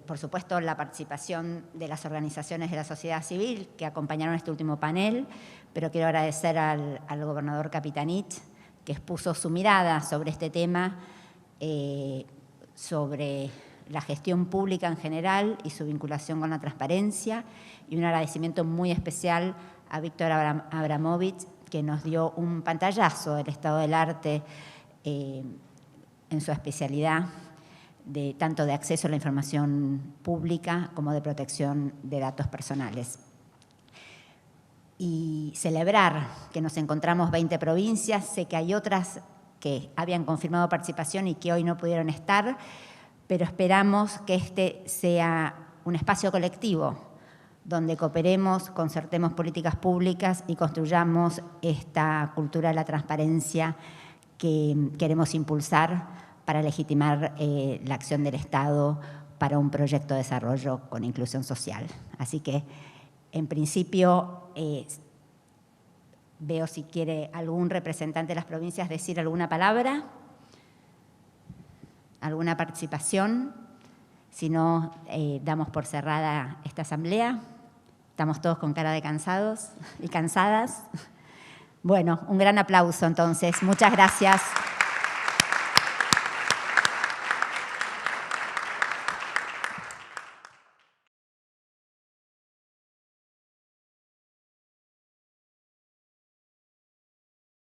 por supuesto, la participación de las organizaciones de la sociedad civil que acompañaron este último panel, pero quiero agradecer al gobernador Capitanich, que expuso su mirada sobre este tema, sobre la gestión pública en general y su vinculación con la transparencia, y un agradecimiento muy especial a Víctor Abramovich, que nos dio un pantallazo del estado del arte en su especialidad, tanto de acceso a la información pública como de protección de datos personales. Y celebrar que nos encontramos 20 provincias, sé que hay otras que habían confirmado participación y que hoy no pudieron estar, pero esperamos que este sea un espacio colectivo donde cooperemos, concertemos políticas públicas y construyamos esta cultura de la transparencia que queremos impulsar para legitimar la acción del Estado para un proyecto de desarrollo con inclusión social. Así que, en principio, veo si quiere algún representante de las provincias decir alguna palabra, alguna participación. Si no, damos por cerrada esta asamblea. Estamos todos con cara de cansados y cansadas. Bueno, un gran aplauso entonces. Muchas gracias.